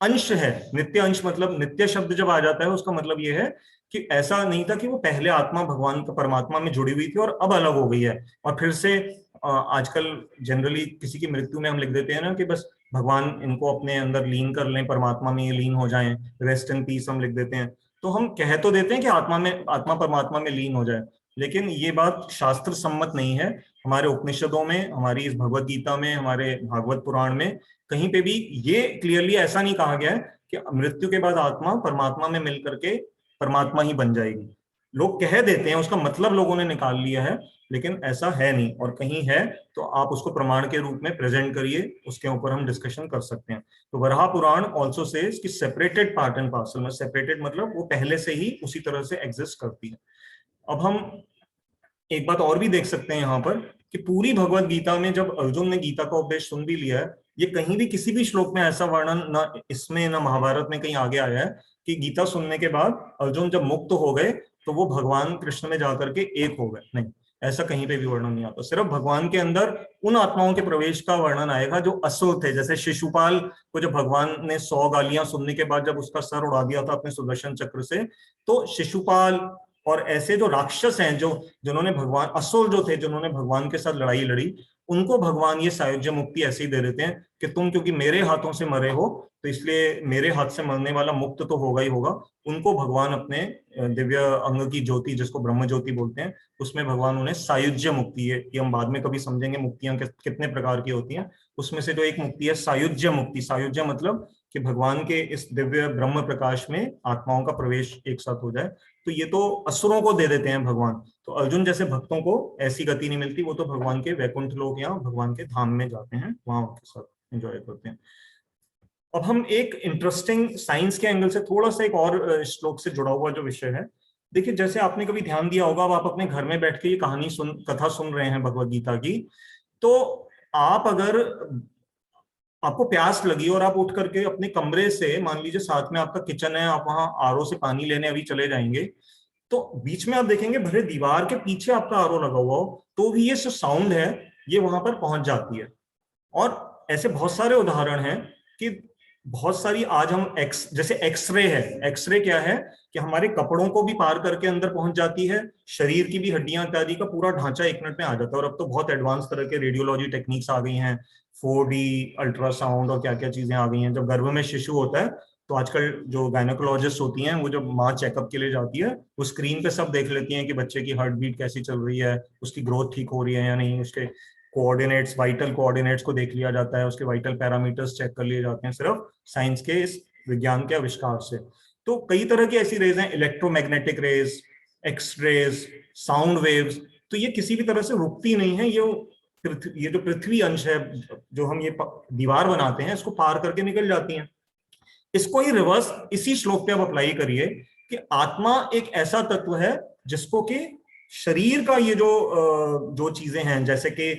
अंश है। नित्य अंश मतलब, नित्य शब्द जब आ जाता है उसका मतलब ये है कि ऐसा नहीं था कि वो पहले आत्मा भगवान का परमात्मा में जुड़ी हुई थी और अब अलग हो गई है और फिर से आजकल जनरली किसी की मृत्यु में हम लिख देते हैं ना कि बस भगवान इनको अपने अंदर लीन कर लें, परमात्मा में ये लीन हो जाएं, रेस्ट इन पीस हम लिख देते हैं। तो हम कह तो देते हैं कि आत्मा परमात्मा में लीन हो जाए, लेकिन ये बात शास्त्र सम्मत नहीं है। हमारे उपनिषदों में, हमारी इस भगवत गीता में, हमारे भागवत पुराण में कहीं पे भी ये क्लियरली ऐसा नहीं कहा गया है कि मृत्यु के बाद आत्मा परमात्मा में मिल करके परमात्मा ही बन जाएगी। लोग कह देते हैं, उसका मतलब लोगों ने निकाल लिया है, लेकिन ऐसा है नहीं। और कहीं है तो आप उसको प्रमाण के रूप में प्रेजेंट करिए, उसके ऊपर हम डिस्कशन कर सकते हैं। तो वराह पुराण ऑल्सो सेज कि सेपरेटेड पार्ट एंड पार्सल में, सेपरेटेड मतलब वो पहले से ही उसी तरह से एग्जिस्ट करती है। अब हम एक बात और भी देख सकते हैं यहाँ पर कि पूरी भगवत गीता में जब अर्जुन ने गीता का उपदेश सुन भी लिया है, ये कहीं भी किसी भी श्लोक में ऐसा वर्णन ना इसमें ना महाभारत में कहीं आगे आया है कि गीता सुनने के बाद अर्जुन जब मुक्त हो गए तो वो भगवान कृष्ण में जाकर के एक हो गए। नहीं, ऐसा कहीं पे भी वर्णन नहीं आता। सिर्फ भगवान के अंदर उन आत्माओं के प्रवेश का वर्णन आएगा जो असुर थे। जैसे शिशुपाल को जब भगवान ने 100 गालियां सुनने के बाद जब उसका सर उड़ा दिया था अपने सुदर्शन चक्र से, तो शिशुपाल और ऐसे जो राक्षस हैं, जो जिन्होंने भगवान, असुर जो थे जिन्होंने भगवान के साथ लड़ाई लड़ी, उनको भगवान ये सायुज्य मुक्ति ऐसे ही दे देते हैं कि तुम क्योंकि मेरे हाथों से मरे हो तो इसलिए मेरे हाथ से मरने वाला मुक्त तो होगा ही होगा। उनको भगवान अपने दिव्य अंग की ज्योति, जिसको ब्रह्म ज्योति बोलते हैं, उसमें भगवान उन्हें सायुज्य मुक्ति है, ये हम बाद में कभी समझेंगे मुक्तियां कितने प्रकार की होती हैं। उसमें से जो एक मुक्ति है सायुज्य मुक्ति। सायुज्य मतलब कि भगवान के इस दिव्य ब्रह्म प्रकाश में आत्माओं का प्रवेश एक साथ हो जाए। तो ये तो असुरों को दे देते हैं भगवान। तो अर्जुन जैसे भक्तों को ऐसी गति नहीं मिलती, वो तो भगवान के वैकुंठ लोक या भगवान के धाम में जाते हैं, वहां उनके साथ एंजॉय करते हैं। अब हम एक इंटरेस्टिंग साइंस के एंगल से थोड़ा सा एक और श्लोक से जुड़ा हुआ जो विषय है, देखिए जैसे आपने कभी ध्यान दिया होगा, अब आप अपने घर में बैठ के ये कथा सुन रहे हैं भगवत गीता की, तो आप अगर आपको प्यास लगी और आप उठ करके अपने कमरे से, मान लीजिए साथ में आपका किचन है, आप वहां आरओ से पानी लेने अभी चले जाएंगे, तो बीच में आप देखेंगे भले दीवार के पीछे आपका आरओ लगा हुआ हो तो भी ये जो साउंड है ये वहां पर पहुंच जाती है। और ऐसे बहुत सारे उदाहरण हैं कि बहुत सारी, आज हम जैसे एक्सरे है, एक्सरे क्या है कि हमारे कपड़ों को भी पार करके अंदर पहुंच जाती है, शरीर की भी हड्डियां इत्यादि का पूरा ढांचा 1 मिनट में आ जाता है। और अब तो बहुत एडवांस तरह के रेडियोलॉजी टेक्निक्स आ गई हैं, 4D अल्ट्रासाउंड और क्या क्या चीजें आ गई हैं। जब गर्भ में शिशु होता है तो आजकल जो गायनोकोलॉजिस्ट होती हैं, वो जब माँ चेकअप के लिए जाती है, वो स्क्रीन पे सब देख लेती हैं कि बच्चे की हार्ट बीट कैसी चल रही है, उसकी ग्रोथ ठीक हो रही है या नहीं, उसके कोऑर्डिनेट्स, वाइटल कोऑर्डिनेट्स को देख लिया जाता है, उसके वाइटल पैरामीटर्स चेक कर लिए जाते हैं, सिर्फ साइंस के, इस विज्ञान के आविष्कार से। तो कई तरह की ऐसी रेज हैं, electromagnetic rays, X rays, sound waves. तो ये किसी भी तरह से रुकती नहीं है, ये जो पृथ्वी अंश है, जो हम ये दीवार बनाते हैं, इसको पार करके निकल जाती हैं। इसको ही रिवर्स इसी श्लोक पे आप अप्लाई करिए कि आत्मा एक ऐसा तत्व है जिसको कि शरीर का ये जो चीजें हैं, जैसे कि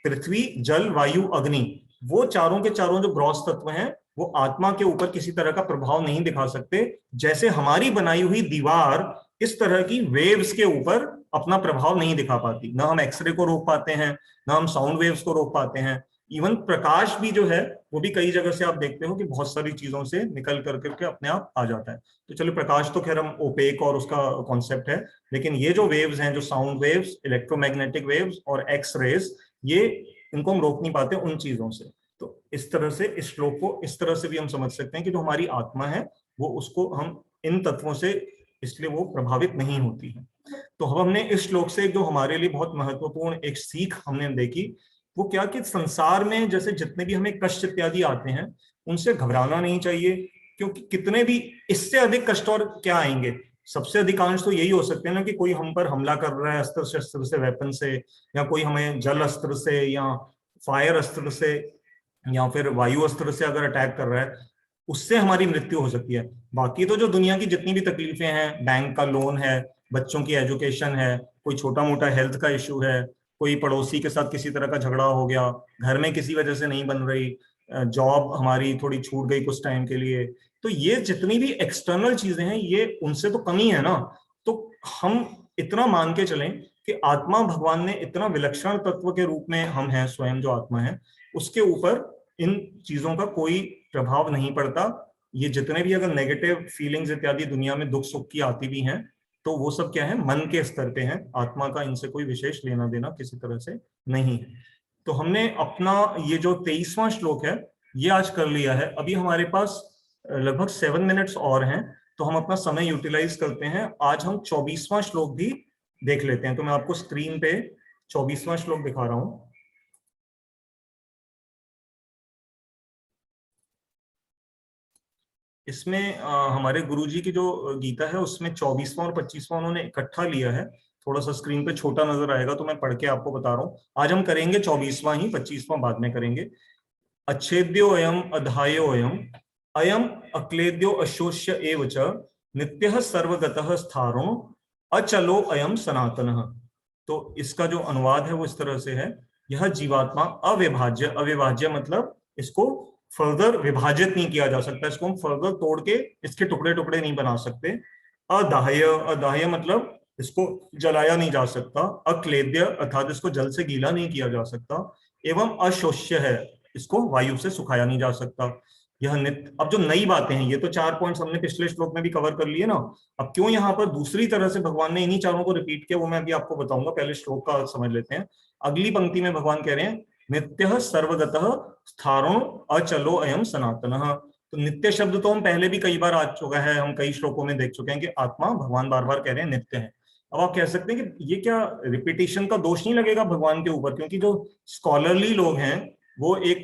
पृथ्वी, जल, वायु, अग्नि, वो चारों के चारों जो ग्रॉस तत्व हैं, वो आत्मा के ऊपर किसी तरह का प्रभाव नहीं दिखा सकते। जैसे हमारी बनाई हुई दीवार इस तरह की वेव्स के ऊपर अपना प्रभाव नहीं दिखा पाती, ना हम एक्सरे को रोक पाते हैं, ना हम साउंड वेव्स को रोक पाते हैं। इवन प्रकाश भी जो है वो भी कई जगह से आप देखते हो कि बहुत सारी चीजों से निकल करके अपने आप आ जाता है। तो चलो प्रकाश तो खैर हम ओपेक और उसका कॉन्सेप्ट है, लेकिन ये जो वेव्स हैं, जो साउंड वेव्स, इलेक्ट्रोमैग्नेटिक वेव्स और एक्स रेज, ये इनको हम रोक नहीं पाते उन चीजों से। तो इस तरह से इस श्लोक को इस तरह से भी हम समझ सकते हैं कि जो हमारी आत्मा है वो, उसको हम इन तत्वों से, इसलिए वो प्रभावित नहीं होती है। तो हमने इस श्लोक से जो हमारे लिए बहुत महत्वपूर्ण एक सीख हमने देखी, वो क्या कि संसार में जैसे जितने भी हमें कष्ट इत्यादि आते हैं उनसे घबराना नहीं चाहिए, क्योंकि कितने भी इससे अधिक कष्ट और क्या आएंगे। सबसे अधिकांश तो यही हो सकते हैं ना कि कोई हम पर हमला कर रहा है अस्त्र शस्त्र से, वेपन से, या कोई हमें जल अस्त्र से या फायर अस्त्र से या फिर वायु अस्त्र से अगर अटैक कर रहा है, उससे हमारी मृत्यु हो सकती है। बाकी तो जो दुनिया की जितनी भी तकलीफें हैं, बैंक का लोन है, बच्चों की एजुकेशन है, कोई छोटा मोटा हेल्थ का इश्यू है, कोई पड़ोसी के साथ किसी तरह का झगड़ा हो गया, घर में किसी वजह से नहीं बन रही, जॉब हमारी थोड़ी छूट गई कुछ टाइम के लिए, तो ये जितनी भी एक्सटर्नल चीजें हैं ये उनसे तो कमी है ना। तो हम इतना मान के चलें कि आत्मा भगवान ने इतना विलक्षण तत्व के रूप में हम हैं, स्वयं जो आत्मा है उसके ऊपर इन चीजों का कोई प्रभाव नहीं पड़ता। ये जितने भी अगर नेगेटिव फीलिंग्स इत्यादि दुनिया में दुख सुख की आती भी हैं तो वो सब क्या है, मन के स्तर पे हैं, आत्मा का इनसे कोई विशेष लेना देना किसी तरह से नहीं है। तो हमने अपना ये जो 23वां श्लोक है ये आज कर लिया है। अभी हमारे पास लगभग 7 मिनट्स और हैं, तो हम अपना समय यूटिलाइज करते हैं। आज हम 24वां श्लोक भी देख लेते हैं। तो मैं आपको स्क्रीन पे 24वां श्लोक दिखा रहा हूं। इसमें हमारे गुरुजी की जो गीता है उसमें 24वां और 25वां उन्होंने इकट्ठा लिया है। थोड़ा सा स्क्रीन पे छोटा नजर आएगा तो मैं पढ़ के आपको बता रहा हूँ। आज हम करेंगे 24वां ही, 25वां बाद में करेंगे। अच्छेद्यो अयम अधायो अयम अयम अक्लेद्यो अशोष्य एव च नित्यः सर्वगतः स्थारो अचलो अयम सनातनः। तो इसका जो अनुवाद है वो इस तरह से है, यह जीवात्मा अविभाज्य, अविभाज्य मतलब इसको फर्दर विभाजित नहीं किया जा सकता, इसको हम फर्दर तोड़ के इसके टुकड़े टुकड़े नहीं बना सकते। अदाह्य, अदाह्य मतलब इसको जलाया नहीं जा सकता। अक्लेद्य अर्थात इसको जल से गीला नहीं किया जा सकता। एवं अशोष्य है, इसको वायु से सुखाया नहीं जा सकता। यह नित्य। अब जो नई बातें हैं, ये तो 4 पॉइंट्स हमने पिछले श्लोक में भी कवर कर लिए ना। अब क्यों यहाँ पर दूसरी तरह से भगवान ने इन्हीं चारों को रिपीट किया वो मैं अभी आपको बताऊंगा। पहले श्लोक का समझ लेते हैं। अगली पंक्ति में भगवान कह रहे हैं नित्य सर्वगतः स्थाणो अचलो अयम सनातनः। तो नित्य शब्द तो हम पहले भी कई बार आ चुका है, हम कई श्लोकों में देख चुके हैं कि आत्मा, भगवान बार बार कह रहे हैं नित्य है। अब आप कह सकते हैं कि ये क्या रिपीटिशन का दोष नहीं लगेगा भगवान के ऊपर, क्योंकि जो स्कॉलरली लोग हैं वो एक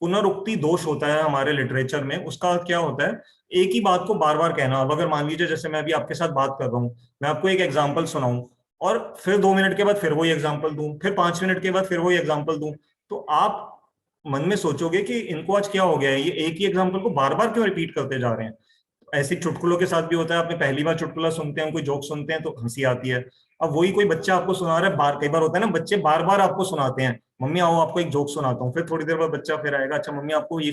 पुनरुक्ति दोष होता है हमारे लिटरेचर में। उसका क्या होता है, एक ही बात को बार बार कहना। अब अगर मान लीजिए जैसे मैं अभी आपके साथ बात कर रहा हूँ, मैं आपको एक एग्जाम्पल सुनाऊं और फिर 2 मिनट के बाद फिर वही एग्जाम्पल दूं, फिर 5 मिनट के बाद फिर वही एग्जाम्पल दूं, तो आप मन में सोचोगे कि इनको आज क्या हो गया है, ये एक ही एग्जाम्पल को बार बार क्यों रिपीट करते जा रहे हैं। ऐसे चुटकुलों के साथ भी होता है, आपने पहली बार चुटकुला सुनते हैं, कोई जोक सुनते हैं तो हंसी आती है। अब वही कोई बच्चा आपको सुना रहा है बार, कई बार होता है ना बच्चे बार बार आपको सुनाते हैं, मम्मी आओ आपको एक जोक सुनाता हूँ, फिर थोड़ी देर बाद बच्चा फिर आएगा, अच्छा मम्मी आपको ये,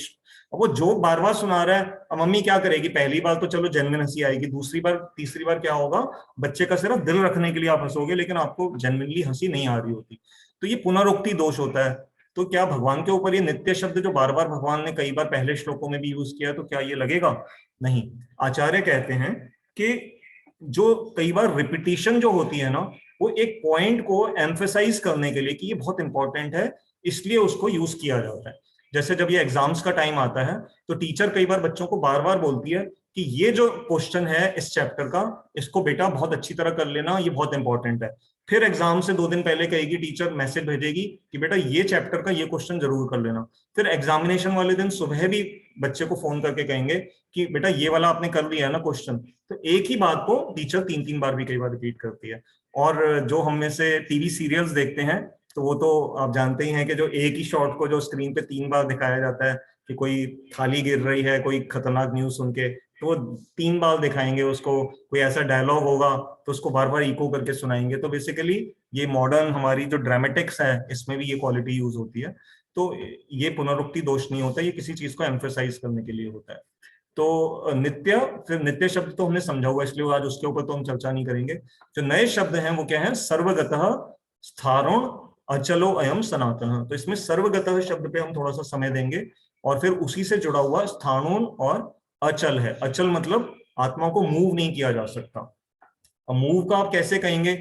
अब वो जोक बार बार सुना रहा है। अब मम्मी क्या करेगी, पहली बार तो चलो जेन्युइन हंसी आएगी, दूसरी बार तीसरी बार क्या होगा, बच्चे का सिर्फ दिल रखने के लिए आप हंसोगे लेकिन आपको जेन्युइनली हंसी नहीं आ रही होती। तो ये पुनरुक्ति दोष होता है। तो क्या भगवान के ऊपर ये नित्य शब्द जो बार बार भगवान ने कई बार पहले श्लोकों में भी यूज किया, तो क्या ये लगेगा? नहीं। आचार्य कहते हैं कि जो कई बार रिपीटिशन जो होती है ना, वो एक पॉइंट को एम्फेसाइज करने के लिए कि ये बहुत इंपॉर्टेंट है, इसलिए उसको यूज किया जाता है। जैसे जब ये एग्जाम्स का टाइम आता है तो टीचर कई बार बच्चों को बार बार बोलती है कि ये जो क्वेश्चन है इस चैप्टर का, इसको बेटा बहुत अच्छी तरह कर लेना, ये बहुत इंपॉर्टेंट है। फिर एग्जाम से 2 दिन पहले कहेगी टीचर, मैसेज भेजेगी कि बेटा ये चैप्टर का ये क्वेश्चन जरूर कर लेना। फिर एग्जामिनेशन वाले दिन सुबह भी बच्चे को फोन करके कहेंगे कि बेटा ये वाला आपने कर लिया है ना क्वेश्चन। तो एक ही बात को टीचर 3-3 बार भी कई बार रिपीट करती है। और जो हम में से टीवी सीरियल्स देखते हैं तो वो तो आप जानते ही हैं कि जो एक ही शॉट को जो स्क्रीन पे 3 बार दिखाया जाता है कि कोई थाली गिर रही है, कोई खतरनाक न्यूज सुन के, तो वो 3 बार दिखाएंगे उसको। कोई ऐसा डायलॉग होगा तो उसको बार बार इको करके सुनाएंगे। तो बेसिकली ये मॉडर्न हमारी जो ड्रामेटिक्स है इसमें भी ये क्वालिटी यूज होती है। तो ये पुनरुक्ति दोष नहीं होता, ये किसी चीज को एम्फेसाइज करने के लिए होता है। तो नित्य, फिर नित्य शब्द तो हमने समझा हुआ इसलिए आज उसके ऊपर तो हम चर्चा नहीं करेंगे। जो नए शब्द हैं वो क्या है, सर्वगतः स्थाणो अचलो अयम सनातन। तो इसमें सर्वगतः शब्द पे हम थोड़ा सा समय देंगे और फिर उसी से जुड़ा हुआ स्थाणोन और अचल है। अचल मतलब आत्मा को मूव नहीं किया जा सकता। अब मूव का आप कैसे कहेंगे,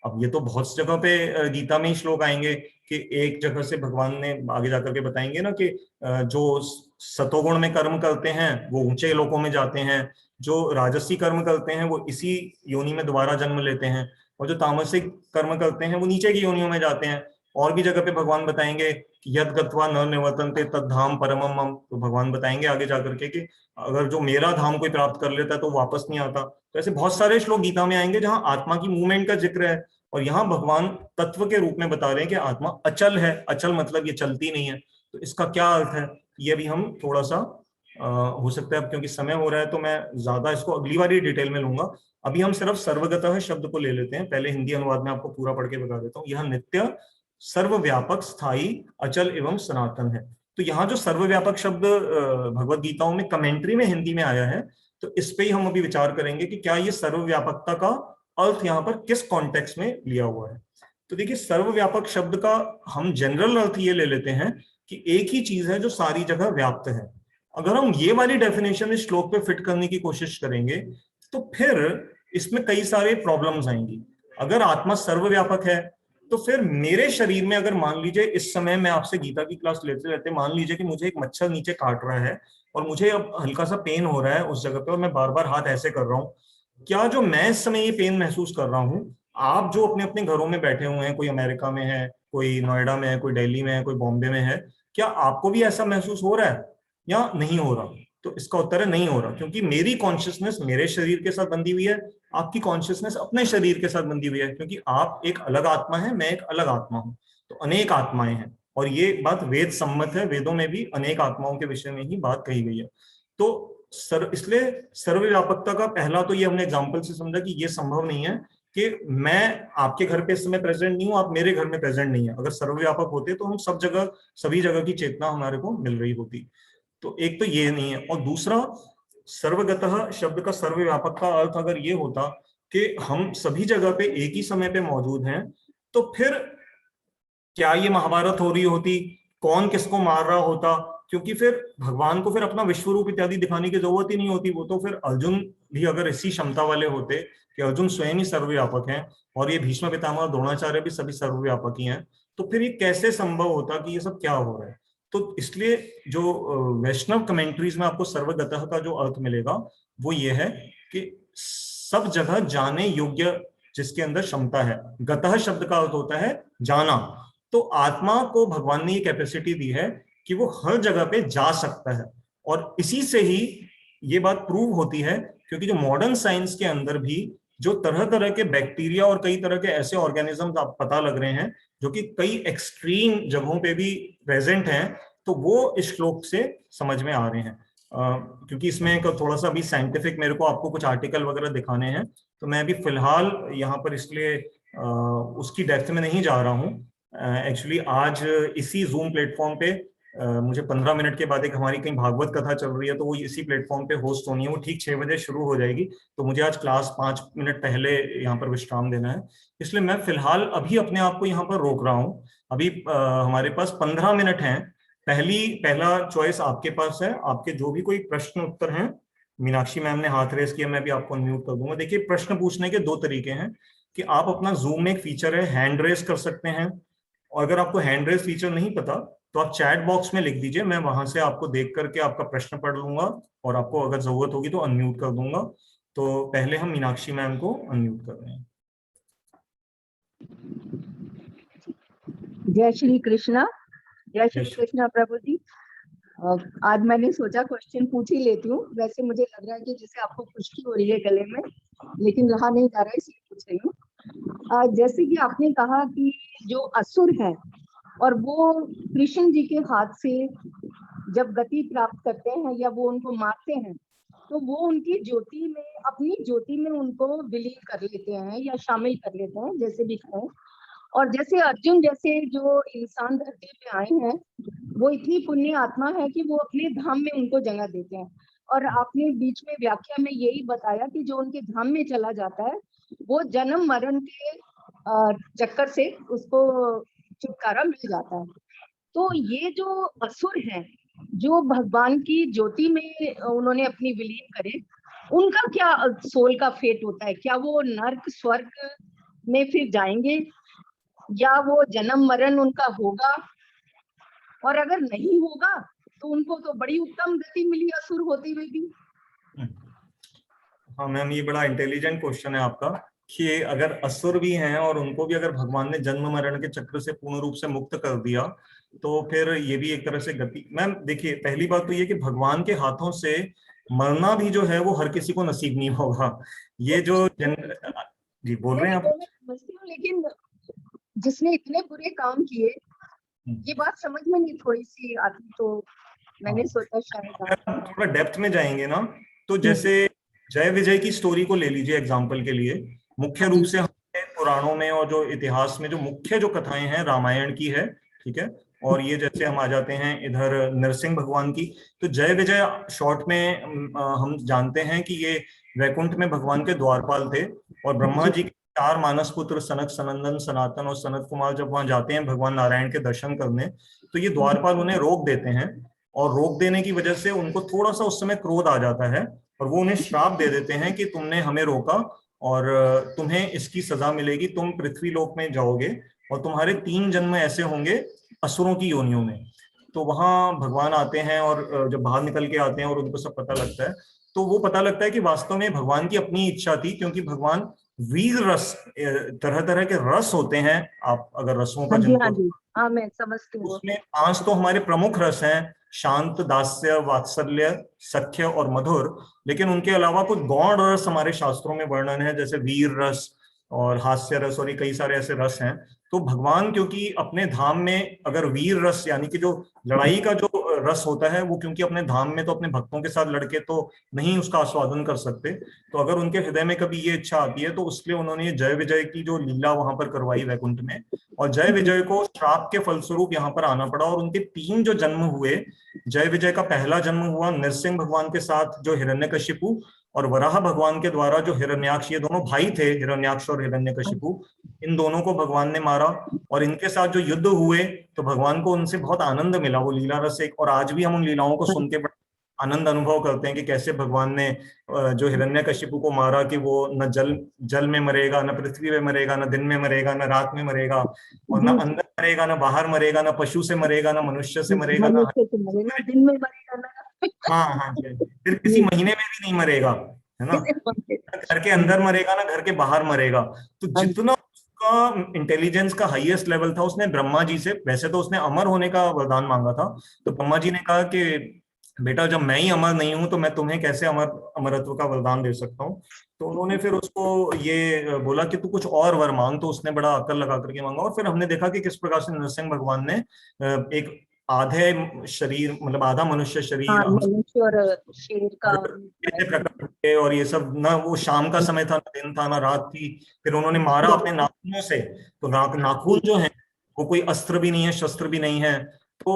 अब ये तो बहुत जगह पे गीता में ही श्लोक आएंगे कि एक जगह से भगवान ने आगे जाकर के बताएंगे ना कि जो सतोगुण में कर्म करते हैं वो ऊंचे लोकों में जाते हैं, जो राजसी कर्म करते हैं वो इसी योनि में दोबारा जन्म लेते हैं, और जो तामसिक कर्म करते हैं वो नीचे की योनियों में जाते हैं। और भी जगह पे भगवान बताएंगे कि यद गत्वा न निवर्तन्ते तद धाम परमम मम। तो भगवान बताएंगे आगे जाकर के कि अगर जो मेरा धाम कोई प्राप्त कर लेता है तो वापस नहीं आता। तो ऐसे बहुत सारे श्लोक गीता में आएंगे जहां आत्मा की मूवमेंट का जिक्र है, और यहाँ भगवान तत्व के रूप में बता रहे हैं कि आत्मा अचल है। अचल मतलब ये चलती नहीं है। तो इसका क्या अर्थ है, ये भी हम थोड़ा सा हो सकता है, अब क्योंकि समय हो रहा है तो मैं ज्यादा इसको अगली बार ही डिटेल में लूंगा। अभी हम सिर्फ सर्वगतः शब्द को ले लेते हैं, पहले हिंदी अनुवाद में आपको पूरा पढ़ के बता देता हूँ। यह नित्य, सर्वव्यापक, स्थायी, अचल एवं सनातन है। तो यहाँ जो सर्वव्यापक शब्द भगवत गीताओं में कमेंट्री में हिंदी में आया है, तो इस पे ही हम अभी विचार करेंगे कि क्या ये सर्वव्यापकता का अर्थ यहाँ पर किस कॉन्टेक्स्ट में लिया हुआ है। तो देखिए, सर्वव्यापक शब्द का हम जनरल अर्थ ये ले लेते हैं कि एक ही चीज है जो सारी जगह व्याप्त है। अगर हम ये वाली डेफिनेशन इस श्लोक पे फिट करने की कोशिश करेंगे तो फिर इसमें कई सारे प्रॉब्लम्स आएंगी। अगर आत्मा सर्वव्यापक है तो फिर मेरे शरीर में, अगर मान लीजिए इस समय मैं आपसे गीता की क्लास लेते लेते मान लीजिए कि मुझे एक मच्छर नीचे काट रहा है और मुझे अब हल्का सा पेन हो रहा है उस जगह पे, और मैं बार बार हाथ ऐसे कर रहा हूं, क्या जो मैं इस समय ये पेन महसूस कर रहा हूं, आप जो अपने अपने घरों में बैठे हुए हैं, कोई अमेरिका में है, कोई नोएडा में है, कोई दिल्ली में है, कोई बॉम्बे में है, क्या आपको भी ऐसा महसूस हो रहा है या नहीं हो रहा? तो इसका उत्तर है नहीं हो रहा, क्योंकि मेरी कॉन्शियसनेस मेरे शरीर के साथ बंधी हुई है, आपकी कॉन्शियसनेस अपने शरीर के साथ बंधी हुई है, क्योंकि आप एक अलग आत्मा है, मैं एक अलग आत्मा हूं। तो अनेक आत्माएं हैं, और ये बात वेद सम्मत है, वेदों में भी अनेक आत्माओं के विषय में ही बात कही गई है। तो इसलिए सर्वव्यापकता का पहला तो ये हमने एग्जाम्पल से समझा कि ये संभव नहीं है कि मैं आपके घर पे इस समय प्रेजेंट नहीं हूं, आप मेरे घर में प्रेजेंट नहीं है। अगर सर्वव्यापक होते तो हम सब जगह, सभी जगह की चेतना हमारे को मिल रही होती। तो एक तो ये नहीं है, और दूसरा, सर्वगतः शब्द का सर्वव्यापक का अर्थ अगर ये होता कि हम सभी जगह पे एक ही समय पे मौजूद हैं, तो फिर क्या ये महाभारत हो रही होती, कौन किसको मार रहा होता? क्योंकि फिर भगवान को फिर अपना विश्व रूप इत्यादि दिखाने की जरूरत ही नहीं होती। वो तो फिर अर्जुन भी अगर इसी क्षमता वाले होते कि अर्जुन स्वयं ही सर्वव्यापक हैं, और ये भीष्म पितामह और द्रोणाचार्य भी सभी सर्वव्यापक ही हैं, तो फिर ये कैसे संभव होता कि ये सब क्या हो रहा है? तो इसलिए जो वैष्णव कमेंट्रीज में आपको सर्वगतः का जो अर्थ मिलेगा वो ये है कि सब जगह जाने योग्य जिसके अंदर क्षमता है। गतः शब्द का अर्थ होता है जाना। तो आत्मा को भगवान ने ये कैपेसिटी दी है कि वो हर जगह पे जा सकता है, और इसी से ही ये बात प्रूव होती है, क्योंकि जो मॉडर्न साइंस के अंदर भी जो तरह तरह के बैक्टीरिया और कई तरह के ऐसे ऑर्गेनिज्म आप पता लग रहे हैं जो कि कई एक्सट्रीम जगहों पे भी प्रेजेंट हैं, तो वो इस श्लोक से समझ में आ रहे हैं। क्योंकि इसमें एक थोड़ा सा अभी साइंटिफिक मेरे को आपको कुछ आर्टिकल वगैरह दिखाने हैं, तो मैं अभी फिलहाल यहाँ पर इसलिए उसकी डेप्थ में नहीं जा रहा हूँ। एक्चुअली आज इसी जूम प्लेटफॉर्म पे मुझे 15 मिनट के बाद एक हमारी कहीं भागवत कथा चल रही है, तो वो इसी प्लेटफॉर्म पे होस्ट होनी है, वो ठीक 6 बजे शुरू हो जाएगी। तो मुझे आज क्लास 5 मिनट पहले यहाँ पर विश्राम देना है, इसलिए मैं फिलहाल अभी अपने आप को यहाँ पर रोक रहा हूँ। अभी हमारे पास 15 मिनट हैं। पहला चॉइस आपके पास है, आपके जो भी कोई प्रश्न उत्तर हैं। मीनाक्षी मैम ने हाथ रेस किया, मैं भी आपको अनम्यूट कर दूंगा। देखिए, प्रश्न पूछने के दो तरीके हैं कि आप अपना जूम में एक फीचर है हैंड रेस कर सकते हैं, और अगर आपको हैंड रेस फीचर नहीं पता तो आप चैट बॉक्स में लिख दीजिए, मैं वहां से आपको देख करके आपका प्रश्न पढ़ लूंगा, और आपको अगर जरूरत होगी तो अनम्यूट कर दूंगा। तो पहले हम मीनाक्षी मैम को अनम्यूट कर रहे हैं। जय श्री कृष्णा। जय श्री कृष्णा प्रभु जी। आज मैंने सोचा क्वेश्चन पूछ ही लेती हूँ। वैसे मुझे लग रहा है कि जैसे आपको खुश्की हो रही है गले में, लेकिन रहा नहीं जा रहा है, इसलिए पूछ रही हूँ। जैसे कि आपने कहा कि जो असुर है और वो कृष्ण जी के हाथ से जब गति प्राप्त करते हैं या वो उनको मारते हैं, तो वो उनकी ज्योति में, अपनी ज्योति में उनको विलीन कर लेते हैं या शामिल कर लेते हैं, जैसे भी कहें। और जैसे अर्जुन जैसे जो इंसान धरती पे आए हैं, वो इतनी पुण्य आत्मा है कि वो अपने धाम में उनको जगह देते हैं। और आपने बीच में व्याख्या में यही बताया कि जो उनके धाम में चला जाता है वो जन्म मरण के चक्कर से उसको छुटकारा मिल जाता है। तो ये जो असुर हैं, जो भगवान की ज्योति में उन्होंने अपनी विलीन करे, उनका क्या सोल का फेट होता है? क्या वो नर्क स्वर्ग में फिर जाएंगे या वो जन्म मरण उनका होगा? और अगर नहीं होगा तो उनको तो बड़ी उत्तम गति मिली असुर होते हुए भी। हाँ मैम, ये बड़ा इंटेलिजेंट क्वेश्चन है आपका कि अगर असुर भी हैं और उनको भी अगर भगवान ने जन्म मरण के चक्र से पूर्ण रूप से मुक्त कर दिया, तो फिर ये भी एक तरह से गति। मैम देखिए, पहली बात तो ये कि भगवान के हाथों से मरना भी जो है वो हर किसी को नसीब नहीं होगा। ये जो जी बोल रहे हैं आप। लेकिन जिसने इतने बुरे काम किए, ये बात समझ में नहीं थोड़ी सी आती, तो मैंने सोचा शायद थोड़ा डेप्थ में जाएंगे ना, तो जैसे जय विजय की स्टोरी को ले लीजिए एग्जाम्पल के लिए। मुख्य रूप से हमारे पुराणों में और जो इतिहास में जो मुख्य जो कथाएं हैं रामायण की है, ठीक है। और ये जैसे हम आ जाते हैं इधर नरसिंह भगवान की, तो जय विजय शॉर्ट में हम जानते हैं कि ये वैकुंठ में भगवान के द्वारपाल थे। और ब्रह्मा जी के 4 मानस पुत्र सनक, सनंदन, सनातन और सनत कुमार जब वहां जाते हैं भगवान नारायण के दर्शन करने, तो ये द्वारपाल उन्हें रोक देते हैं। और रोक देने की वजह से उनको थोड़ा सा उस समय क्रोध आ जाता है, और वो उन्हें श्राप दे देते हैं कि तुमने हमें रोका और तुम्हें इसकी सजा मिलेगी, तुम पृथ्वी लोक में जाओगे और तुम्हारे 3 जन्म ऐसे होंगे असुरों की योनियों में। तो वहां भगवान आते हैं और जब बाहर निकल के आते हैं और उनको सब पता लगता है, तो वो पता लगता है कि वास्तव में भगवान की अपनी इच्छा थी, क्योंकि भगवान वीर रस, तरह तरह के रस होते हैं, आप अगर रसों का हाँ जी, हाँ जिनको, जी, हाँ मैं समझती हूँ। उसमें 5 तो हमारे प्रमुख रस हैं, शांत, दास्य, वात्सल्य, सख्य और मधुर। लेकिन उनके अलावा कुछ गौण रस हमारे शास्त्रों में वर्णन है, जैसे वीर रस और हास्य रस, और ये कई सारे ऐसे रस हैं। तो भगवान क्योंकि अपने धाम में अगर वीर रस यानी कि जो लड़ाई का जो रस होता है, वो क्योंकि अपने धाम में तो अपने भक्तों के साथ लड़के तो नहीं उसका आस्वादन कर सकते, तो अगर उनके हृदय में कभी ये इच्छा आती है तो उसलिए उन्होंने जय विजय की जो लीला वहां पर करवाई वैकुंठ में। और जय विजय को श्राप के फलस्वरूप यहाँ पर आना पड़ा, और उनके 3 जो जन्म हुए, जय विजय का पहला जन्म हुआ नरसिंह भगवान के साथ जो हिरण्यकशिपु, और वराह भगवान के द्वारा जो हिरण्याक्ष, ये दोनों भाई थे हिरण्याक्ष और हिरण्यकशिपु, इन दोनों को भगवान ने मारा। और इनके साथ जो युद्ध हुए तो भगवान को उनसे बहुत आनंद मिला, वो लीला रस एक, और आज भी हम उन लीलाओं को सुन के बड़ा आनंद अनुभव करते हैं कि कैसे भगवान ने जो हिरण्यकशिपु को मारा, कि वो न जल जल में मरेगा, न पृथ्वी में मरेगा, न दिन में मरेगा, न रात में मरेगा, और न अंदर मरेगा, न बाहर मरेगा, न पशु से मरेगा, न मनुष्य से मरेगा, न मनुष्य से मरे ना, दिन में मरेगा ना। हाँ हाँ जी, फिर किसी महीने में भी नहीं मरेगा, है ना, घर के अंदर मरेगा ना घर के बाहर मरेगा। तो जितना उसका इंटेलिजेंस का हाईएस्ट लेवल था, उसने ब्रह्मा जी से, वैसे तो उसने अमर होने का वरदान मांगा था, तो ब्रह्मा जी ने कहा कि बेटा जब मैं ही अमर नहीं हूं तो मैं तुम्हें कैसे अमरत्व का वरदान दे सकता हूँ। तो उन्होंने फिर उसको ये बोला कि तू कुछ और वर मांग, तो उसने बड़ा अकल लगा करके मांगा, और फिर हमने देखा कि किस प्रकार से नरसिंह भगवान ने एक आधे शरीर, मतलब आधा मनुष्य हाँ, शरीर, मनुष्य और शेर का कैसे प्रकट हुए, और ये सब ना, वो शाम का समय था, ना दिन था, ना रात थी। फिर उन्होंने मारा अपने नाखूनों से, तो नाखून जो है वो कोई अस्त्र भी नहीं है, शस्त्र भी नहीं है। तो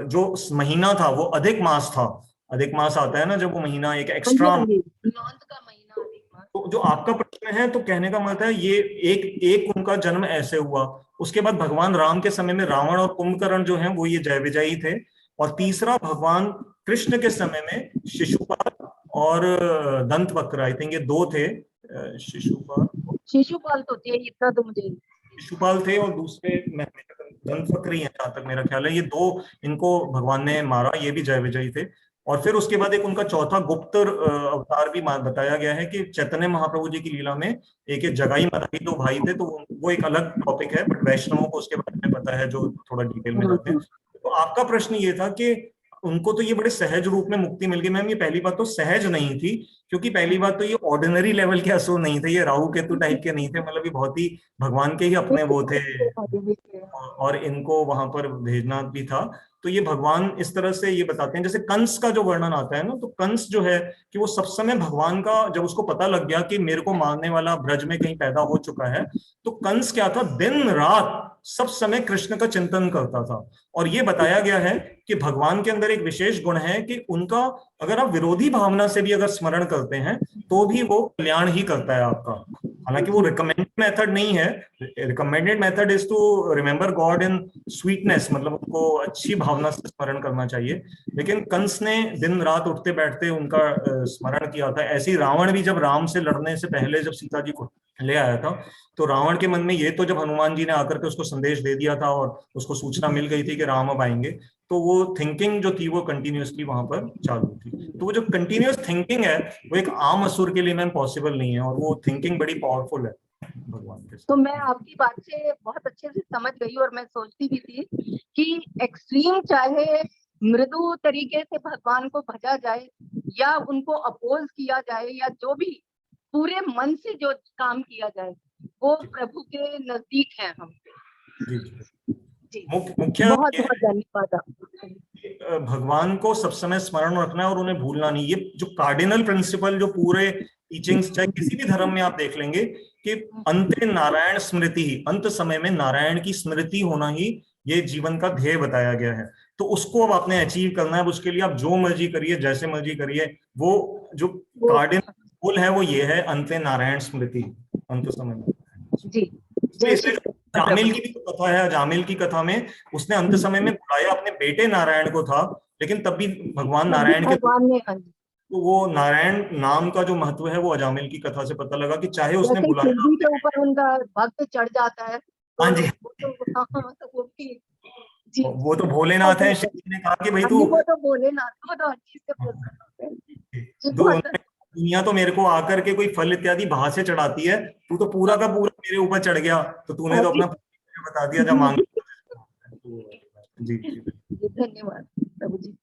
जो महीना था वो अधिक मास था, अधिक मास आता है ना जब वो महीना एक हाँ जी, एक्स्ट्रा। हाँ जी, नौंद का महीना अधिक मास। तो जो आपका प्रश्न है, तो कहने का मतलब है ये एक एक उनका जन्म ऐसे हुआ। उसके बाद भगवान राम के समय में रावण और कुंभकर्ण जो हैं वो ये जय विजयी थे। और तीसरा भगवान कृष्ण के समय में शिशुपाल और दंतवक्र, आई थिंक ये 2 थे, शिशुपाल तो थे, इतना तो मुझे। शिशुपाल थे, और दूसरे में दंतवक्र ही है जहां तक मेरा ख्याल है, ये 2 इनको भगवान ने मारा, ये भी जय विजयी थे। और फिर उसके बाद एक उनका चौथा गुप्त अवतार भी बताया गया है, कि चैतन्य महाप्रभु जी की लीला में एक जगाई मदाई 2 भाई थे, तो वो एक अलग टॉपिक है, बट वैष्णवों को उसके बारे में पता है जो थोड़ा डिटेल में जाते हैं। तो आपका प्रश्न ये था कि उनको तो ये बड़े सहज रूप में मुक्ति मिल गई। मैम ये पहली बात तो सहज नहीं थी, क्योंकि पहली बात तो ये ऑर्डिनरी लेवल के असुर नहीं थे, ये राहु केतु टाइप के नहीं थे, मतलब ये बहुत ही भगवान के ही अपने वो थे, और इनको वहां पर भेजना भी था। तो ये भगवान इस तरह से ये बताते हैं, जैसे कंस का जो वर्णन आता है ना, तो कंस जो है कि वो सब समय भगवान का, जब उसको पता लग गया कि मेरे को मारने वाला ब्रज में कहीं पैदा हो चुका है, तो कंस क्या था, दिन रात सब समय कृष्ण का चिंतन करता था। और ये बताया गया है कि भगवान के अंदर एक विशेष गुण है कि उनका, अगर आप विरोधी भावना से भी अगर स्मरण करते हैं तो भी वो कल्याण ही करता है आपका। हालांकि वो रिकमेंडेड मेथड नहीं है, recommended method is to remember God in sweetness, मतलब उनको अच्छी भावना से स्मरण करना चाहिए। लेकिन कंस ने दिन रात उठते बैठते उनका स्मरण किया था। ऐसे ही रावण भी जब राम से लड़ने से पहले जब सीता जी को ले आया था, तो रावण के मन में ये, तो जब हनुमान जी ने आकर के उसको संदेश दे दिया था और उसको सूचना मिल गई थी कि राम अब आएंगे, तो वो थिंकिंग जो थी वो कंटिन्यूअसली वहां पर चालू थी। तो वो जो कंटिन्यूअस थिंकिंग है वो एक आम असुर के लिए मैम पॉसिबल नहीं है, और वो थिंकिंग बड़ी पावरफुल है भगवान के साथ। तो मैं आपकी बात से बहुत अच्छे से समझ गई, और मैं सोचती भी थी कि एक्सट्रीम, चाहे मृदु तरीके से भगवान को भजा जाए या उनको अपोज किया जाए, या जो भी पूरे मन से जो काम किया जाए, वो प्रभु के नजदीक है हम। जी जी, मुख्य बहुत बहुत धन्यवाद आपका। भगवान को सब समय स्मरण रखना है और उन्हें भूलना नहीं। ये जो कार्डिनल प्रिंसिपल जो पूरे टीचिंग्स चाहे किसी भी धर्म में आप देख लेंगे कि अंत नारायण स्मृति ही, अंत समय में नारायण की स्मृति होना ही ये जीवन का ध्येय बताया गया है। तो उसको अब आपने अचीव करना है। उसके लिए आप जो मर्जी करिए, जैसे मर्जी करिए, वो जो कार्डिनल गोल है वो ये है, अंत नारायण स्मृति, अंत समय में। जी, इसलिए जामिल की भी तो कथा है, जामिल की कथा में उसने अंत समय में बुलाया अपने बेटे नारायण को था, लेकिन तब भी भगवान नारायण के, तो वो नारायण नाम का जो महत्व है वो अजामिल की कथा से पता लगा कि चाहे उसने बुलाया, शिव जी के ऊपर उनका भक्त चढ़ जाता है। हाँ जी, वो तो भोलेनाथ है। शिव जी ने कहा कि भाई तू, वो तो भोलेनाथ, वो तो हर चीज से प्रसन्न। दुनिया तो मेरे को आकर के कोई फल इत्यादि बाहर से चढ़ाती है, तू तो पूरा का पूरा मेरे ऊपर चढ़ गया, तो तूने तो अपना बता दिया जब मांग। जी जी, धन्यवाद प्रभु जी।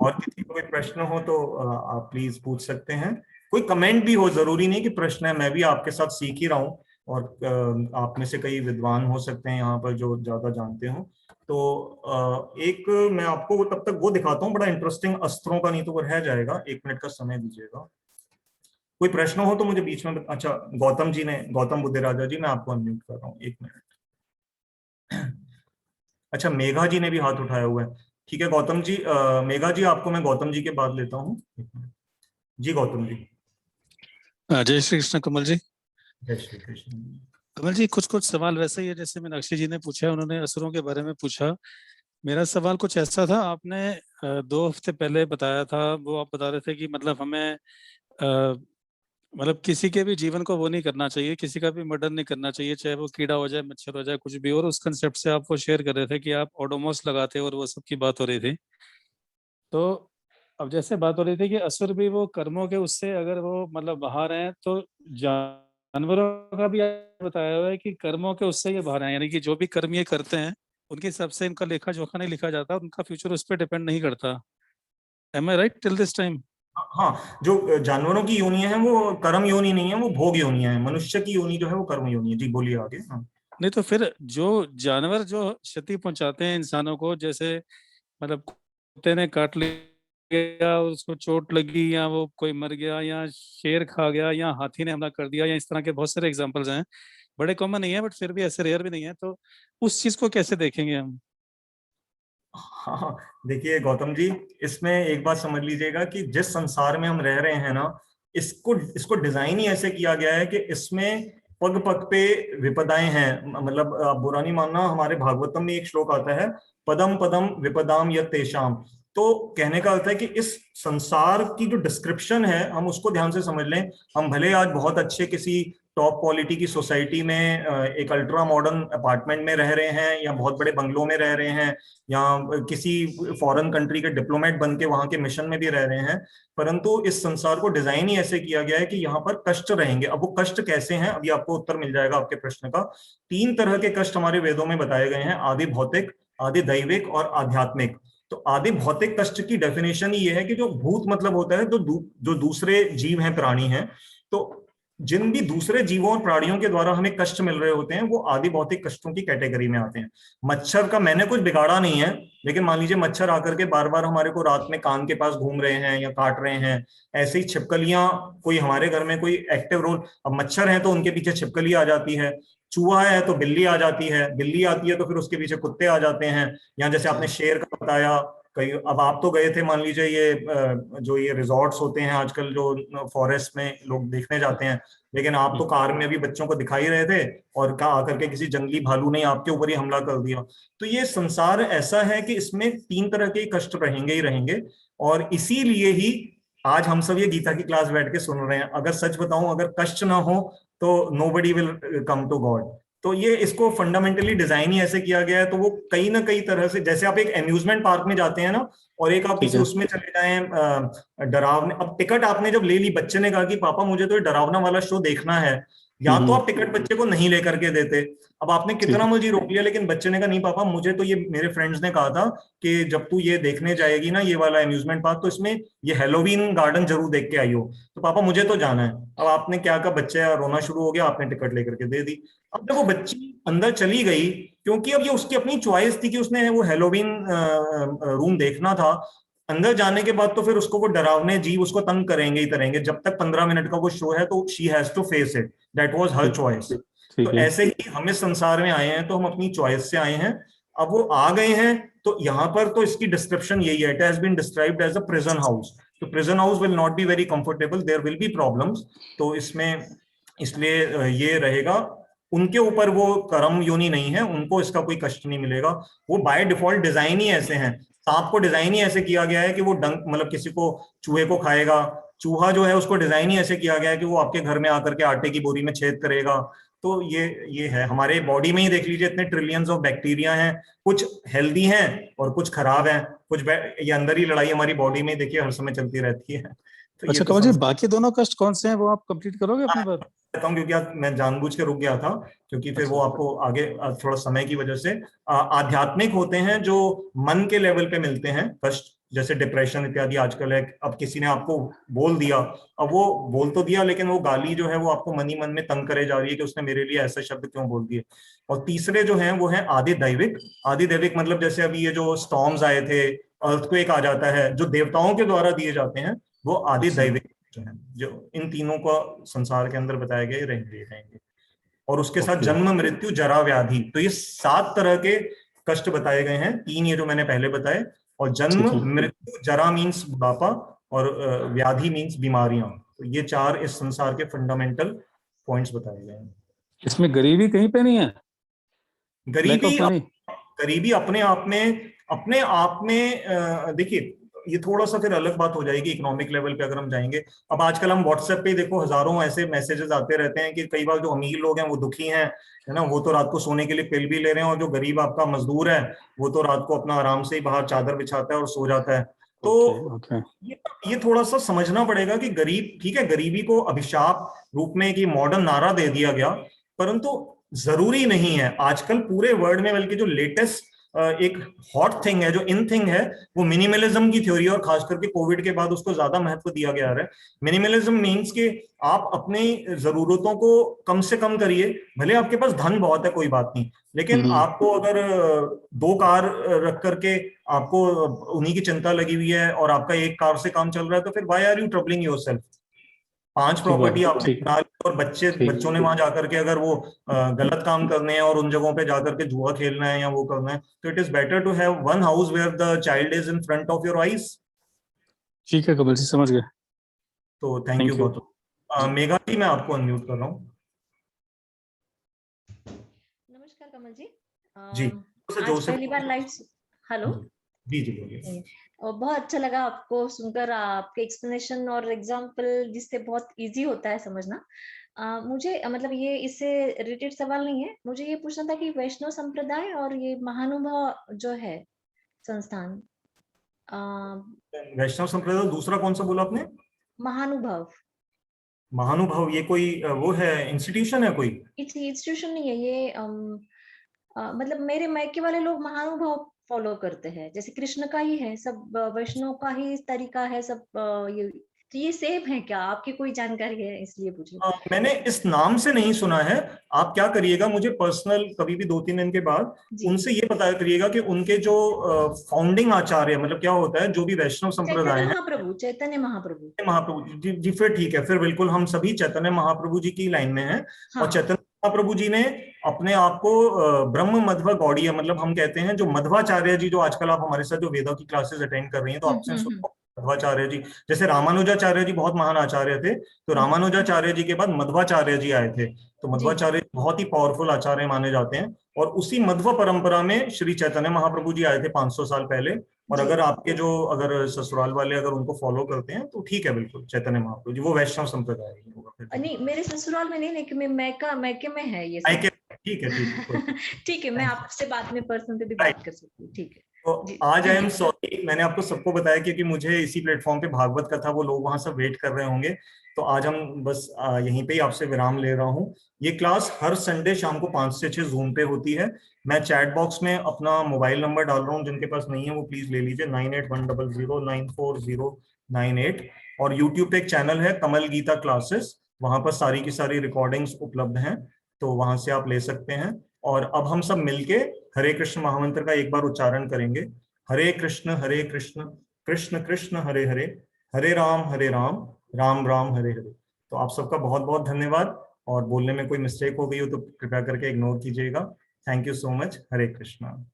और किसी को कोई प्रश्न हो तो आप प्लीज पूछ सकते हैं। कोई कमेंट भी हो, जरूरी नहीं कि प्रश्न है, मैं भी आपके साथ सीख ही रहा हूँ, और आप में से कई विद्वान हो सकते हैं यहाँ पर जो ज्यादा जानते हो। तो एक मैं आपको तब तक वो दिखाता हूँ, बड़ा इंटरेस्टिंग अस्त्रों का, नहीं तो वो रह जाएगा। 1 मिनट का समय दीजिएगा। कोई प्रश्न हो तो मुझे बीच में। अच्छा, गौतम जी ने, गौतम बुद्धिराजा जी, मैं आपको अनम्यूट कर रहा हूँ, 1 मिनट। अच्छा, मेघा जी ने भी हाथ उठाया हुआ है। ठीक है गौतम जी, मेघा जी आपको मैं गौतम जी के बाद लेता हूँ। जी गौतम जी। जय श्री कृष्ण कमल जी। जय श्री कृष्ण। कमल जी, कुछ कुछ सवाल वैसे ही है जैसे मीनाक्षी जी ने पूछा, उन्होंने असुरों के बारे में पूछा। मेरा सवाल कुछ ऐसा था, आपने 2 हफ्ते पहले बताया था, वो आप बता रहे थे कि मतलब हमें मतलब किसी के भी जीवन को वो नहीं करना चाहिए, किसी का भी मर्डर नहीं करना चाहिए, चाहे वो कीड़ा हो जाए, मच्छर हो जाए, कुछ भी। और उस कंसेप्ट से आप वो शेयर कर रहे थे कि आप ओडोमोस लगाते और वो सब की बात हो रही थी। तो अब जैसे बात हो रही थी कि असुर भी वो कर्मों के उससे अगर वो मतलब बाहर हैं, तो जानवरों का भी बताया हुआ है कि कर्मों के उससे ये बाहर हैं, यानी कि जो भी कर्म ये करते हैं उनके हिसाब से इनका लेखा जोखा नहीं लिखा जाता, उनका फ्यूचर उस पर डिपेंड नहीं करता। Am I right till this time? हाँ, जो जानवरों की योनियां हैं वो कर्म योनि नहीं है, वो भोग योनियां हैं। मनुष्य की योनि जो है वो कर्म योनि है। जी बोलिए आगे। हाँ, नहीं तो फिर जो जानवर जो क्षति पहुंचाते हैं इंसानों को, जैसे मतलब कुत्ते ने काट लिया, उसको चोट लगी, या वो कोई मर गया, या शेर खा गया, या हाथी ने हमला कर दिया, या इस तरह के बहुत सारे एग्जांपल्स हैं। बड़े कॉमन नहीं है बट फिर भी ऐसे रेयर भी नहीं है। तो उस चीज को कैसे देखेंगे हम? हाँ, देखिए गौतम जी, इसमें एक बात समझ लीजिएगा कि जिस संसार में हम रह रहे हैं ना, इसको इसको डिजाइन ही ऐसे किया गया है कि इसमें पग पग पे विपदाएं हैं। मतलब आप बुरा नहीं मानना, हमारे भागवतम में एक श्लोक आता है, पदम पदम विपदाम यत तेषाम। तो कहने का अर्थ है कि इस संसार की जो डिस्क्रिप्शन है हम उसको ध्यान से समझ लें। हम भले आज बहुत अच्छे किसी टॉप क्वालिटी की सोसाइटी में एक अल्ट्रा मॉडर्न अपार्टमेंट में रह रहे हैं, या बहुत बड़े बंगलों में रह रहे हैं, या किसी फॉरेन कंट्री के डिप्लोमेट बन के वहां के मिशन में भी रह रहे हैं, परंतु इस संसार को डिजाइन ही ऐसे किया गया है कि यहाँ पर कष्ट रहेंगे। अब वो कष्ट कैसे हैं, अभी आपको उत्तर मिल जाएगा आपके प्रश्न का। 3 तरह के कष्ट हमारे वेदों में बताए गए हैं, आदि भौतिक, आदि दैविक और आध्यात्मिक। तो आदि भौतिक कष्ट की डेफिनेशन ये है कि जो भूत मतलब होता है जो दूसरे जीव हैं, प्राणी हैं, तो जिन भी दूसरे जीवों और प्राणियों के द्वारा हमें कष्ट मिल रहे होते हैं वो आदि भौतिक कष्टों की कैटेगरी में आते हैं। मच्छर का मैंने कुछ बिगाड़ा नहीं है, लेकिन मान लीजिए मच्छर आकर के बार बार हमारे को रात में कान के पास घूम रहे हैं या काट रहे हैं। ऐसे ही छिपकलियां, कोई हमारे घर में कोई एक्टिव रोल, अब मच्छर है तो उनके पीछे छिपकली आ जाती है, चूहा है तो बिल्ली आ जाती है, बिल्ली आती है तो फिर उसके पीछे कुत्ते आ जाते हैं। या जैसे आपने शेर का बताया, कई, अब आप तो गए थे, मान लीजिए ये जो ये रिजॉर्ट्स होते हैं आजकल जो फॉरेस्ट में लोग देखने जाते हैं, लेकिन आप तो कार में अभी बच्चों को दिखाई रहे थे और कहा आकर के किसी जंगली भालू ने आपके ऊपर ही हमला कर दिया। तो ये संसार ऐसा है कि इसमें 3 तरह के कष्ट रहेंगे ही रहेंगे, और इसीलिए ही आज हम सब ये गीता की क्लास बैठ के सुन रहे हैं। अगर सच बताऊं, अगर कष्ट ना हो तो nobody will come to God. तो ये इसको फंडामेंटली डिजाइन ही ऐसे किया गया है। तो वो कई ना कई तरह से, जैसे आप एक एम्यूजमेंट पार्क में जाते हैं ना, और एक आप किसी उसमें चले जाएं डरावने, अब टिकट आपने जब ले ली, बच्चे ने कहा कि पापा मुझे तो ये डरावना वाला शो देखना है, या तो आप टिकट बच्चे को नहीं लेकर के देते। अब आपने कितना मर्जी रोक लिया, लेकिन बच्चे ने कहा नहीं पापा, मुझे तो ये मेरे फ्रेंड्स ने कहा था कि जब तू ये देखने जाएगी ना ये वाला अम्यूजमेंट पार्क, तो इसमें ये हेलोवीन गार्डन जरूर देख के आई हो, तो पापा मुझे तो जाना है। अब आपने क्या कहा, बच्चा रोना शुरू हो गया, आपने टिकट लेकर के दे दी। अब जब वो बच्ची अंदर चली गई, क्योंकि अब ये उसकी अपनी चॉइस थी कि उसने वो हेलोवीन रूम देखना था, अंदर जाने के बाद तो फिर उसको वो डरावने जीव उसको तंग करेंगे ही करेंगे। जब तक 15 मिनट का वो शो है तो she has to face it, that was her choice. तो ऐसे ही हम इस संसार में आए हैं तो हम अपनी चॉइस से आए हैं। अब वो आ गए हैं तो यहाँ पर तो इसकी डिस्क्रिप्शन यही है, it has been described as a prison house. तो prison house will not be very comfortable, there will be problems. तो इसमें इसलिए ये रहेगा, उनके ऊपर वो कर्म योनि नहीं है, उनको इसका कोई कष्ट नहीं मिलेगा। वो बाय डिफॉल्ट डिजाइन ही ऐसे हैं, सांप को डिजाइन ही ऐसे किया गया है कि वो डंक मतलब किसी को चूहे को खाएगा। चूहा जो है उसको डिजाइन ही ऐसे किया गया है कि वो आपके घर में आकर के आटे की बोरी में छेद करेगा। तो ये है, हमारे बॉडी में ही देख लीजिए इतने ट्रिलियंस ऑफ बैक्टीरिया हैं, कुछ हेल्दी हैं और कुछ खराब हैं, कुछ ये अंदर ही लड़ाई हमारी बॉडी में देखिए हर समय चलती रहती है। तो अच्छा कमल जी, बाकी दोनों कष्ट कौन से हैं वो आप कंप्लीट करोगे अपनी बात? क्योंकि मैं जानबूझ के रुक गया था, क्योंकि फिर वो आपको आगे थोड़ा समय की वजह से आध्यात्मिक होते हैं, जो मन के लेवल पे मिलते हैं कष्ट, जैसे डिप्रेशन इत्यादि आजकल है। अब किसी ने आपको बोल दिया, अब वो बोल तो दिया लेकिन वो गाली जो है वो आपको मन ही मन में तंग करे जा रही है कि उसने मेरे लिए ऐसा शब्द क्यों बोल दिए। और तीसरे जो हैं वो हैं आदि दैविक। आदि दैविक मतलब जैसे अभी ये जो स्टॉर्म्स आए थे, अर्थक्वेक आ जाता है, जो देवताओं के द्वारा दिए जाते हैं, वो आदि दैविक जो है। जो इन तीनों को संसार के अंदर बताए गए रहेंगे। और उसके साथ जन्म मृत्यु जरा व्याधि, तो ये 7 तरह के कष्ट बताए गए हैं। 3 ये जो मैंने पहले बताए, और जन्म मृत्यु, जरा मीन्स बुढ़ापा, और व्याधि मीन्स बीमारियां। तो ये 4 इस संसार के फंडामेंटल पॉइंट्स बताए गए हैं। इसमें गरीबी कहीं पे नहीं है? गरीबी अपने आप में देखिए, ये थोड़ा सा फिर अलग बात हो जाएगी इकोनॉमिक लेवल पे अगर हम जाएंगे। अब आजकल हम व्हाट्सएप पे देखो हजारों ऐसे मैसेजेस आते रहते हैं कि कई बार जो अमीर लोग हैं वो दुखी हैं, है ना, वो तो रात को सोने के लिए पिल भी ले रहे हैं, और जो गरीब आपका मजदूर है वो तो रात को अपना आराम से ही बाहर चादर बिछाता है और सो जाता है। तो ये थोड़ा सा समझना पड़ेगा कि गरीब, ठीक है, गरीबी को अभिशाप रूप में कि मॉडर्न नारा दे दिया गया, परंतु जरूरी नहीं है। आजकल पूरे वर्ल्ड में बल्कि जो लेटेस्ट एक हॉट थिंग है, जो इन थिंग है, वो मिनिमलिज्म की थ्योरी, और खास करके कोविड के बाद उसको ज्यादा महत्व दिया गया है। मिनिमलिज्म मींस कि आप अपनी जरूरतों को कम से कम करिए। भले आपके पास धन बहुत है, कोई बात नहीं, लेकिन आपको अगर 2 कार रख करके आपको उन्हीं की चिंता लगी हुई है और आपका एक कार से काम चल रहा है, तो फिर why are you troubling yourself? 5 property आपने डाली और बच्चों ने वहां जाकर के अगर वो गलत काम करने हैं और उन जगहों पे जाकर के जुआ खेलना है या वो करना है, तो it is better to have one house where the child is in front of your eyes. ठीक है कमल जी, समझ गए। तो थैंक यू बहुत। मेघा जी, मैं आपको अनम्यूट कर रहा हूँ। नमस्कार कमल जी। जी आज पहली बार लाइव। हेलो जी बोलिए। और बहुत अच्छा लगा आपको सुनकर, आपके एक्सप्लेनेशन और एग्जाम्पल जिससे बहुत इजी होता है समझना। मुझे मतलब ये इससे रिलेटेड सवाल नहीं है, मुझे ये पूछना था कि वैष्णव संप्रदाय और ये महानुभव जो है संस्थान, वैष्णव संप्रदाय, दूसरा कौन सा बोला आपने? महानुभव। महानुभव ये कोई वो है, इंस्टीट्यूशन है कोई? इंस्टीट्यूशन नहीं है ये। मतलब मेरे मायके वाले लोग महानुभव फॉलो करते हैं, जैसे कृष्ण का ही है, सब वैष्णव का ही तरीका है सब। ये सेम है क्या? आपकी कोई जानकारी है इसलिए पूछ रही हूं। मैंने इस नाम से नहीं सुना है। आप क्या करिएगा, मुझे पर्सनल कभी भी 2-3 दिन के बाद उनसे ये पता करिएगा कि उनके जो फाउंडिंग आचार्य, मतलब क्या होता है, जो भी वैष्णव संप्रदाय है, चैतन्य महाप्रभु जी फिर ठीक है, फिर बिल्कुल हम सभी चैतन्य महाप्रभु जी की लाइन में हैं। हाँ। और चैतन्य महाप्रभु जी ने अपने आप को ब्रह्म मध्व गौड़ीय, मतलब हम कहते हैं जो मध्वाचार्य जी, जो आजकल आप हमारे साथ जो वेदों की क्लासेस अटेंड कर रही हैं, तो आपसे मध्वाचार्य जी, जैसे रामानुजाचार्य जी बहुत महान आचार्य थे, तो रामानुजाचार्य जी के बाद मध्वाचार्य जी आए थे। तो मध्वाचार्य बहुत ही पावरफुल आचार्य माने जाते हैं, और उसी मध्व परंपरा में श्री चैतन्य महाप्रभु जी आए थे 500 साल पहले। और अगर आपके जो अगर ससुराल वाले अगर उनको फॉलो करते हैं तो ठीक है, बिल्कुल चैतन्य महाप्रभु जी वो वैष्णव संप्रदाय होगा। नहीं, मेरे ससुराल में नहीं, लेकिन मैके में है ये सब। ठीक है ठीक है, मैं आपसे बाद में पर्सनल पे भी बात कर सकती हूँ। ठीक है। तो जी, आज आई एम जी। सॉरी, मैंने आपको सबको बताया क्योंकि मुझे इसी प्लेटफॉर्म पे भागवत कथा वो लोग वहां सब वेट कर रहे होंगे, तो आज हम बस यहीं पे ही आपसे विराम ले रहा हूँ। ये क्लास हर संडे शाम को 5 से 6 जूम पे होती है। मैं चैट बॉक्स में अपना मोबाइल नंबर डाल रहा हूँ, जिनके पास नहीं है वो प्लीज ले लीजिए, 9810094098। और यूट्यूब पे एक चैनल है कमल गीता क्लासेस, वहां पर सारी की सारी रिकॉर्डिंग्स उपलब्ध हैं, तो वहां से आप ले सकते हैं। और अब हम सब मिलके हरे कृष्ण महामंत्र का एक बार उच्चारण करेंगे। हरे कृष्ण कृष्ण कृष्ण हरे हरे, हरे राम राम राम हरे हरे। तो आप सबका बहुत बहुत धन्यवाद, और बोलने में कोई मिस्टेक हो गई हो तो कृपया करके इग्नोर कीजिएगा। Thank you so much. Hare Krishna.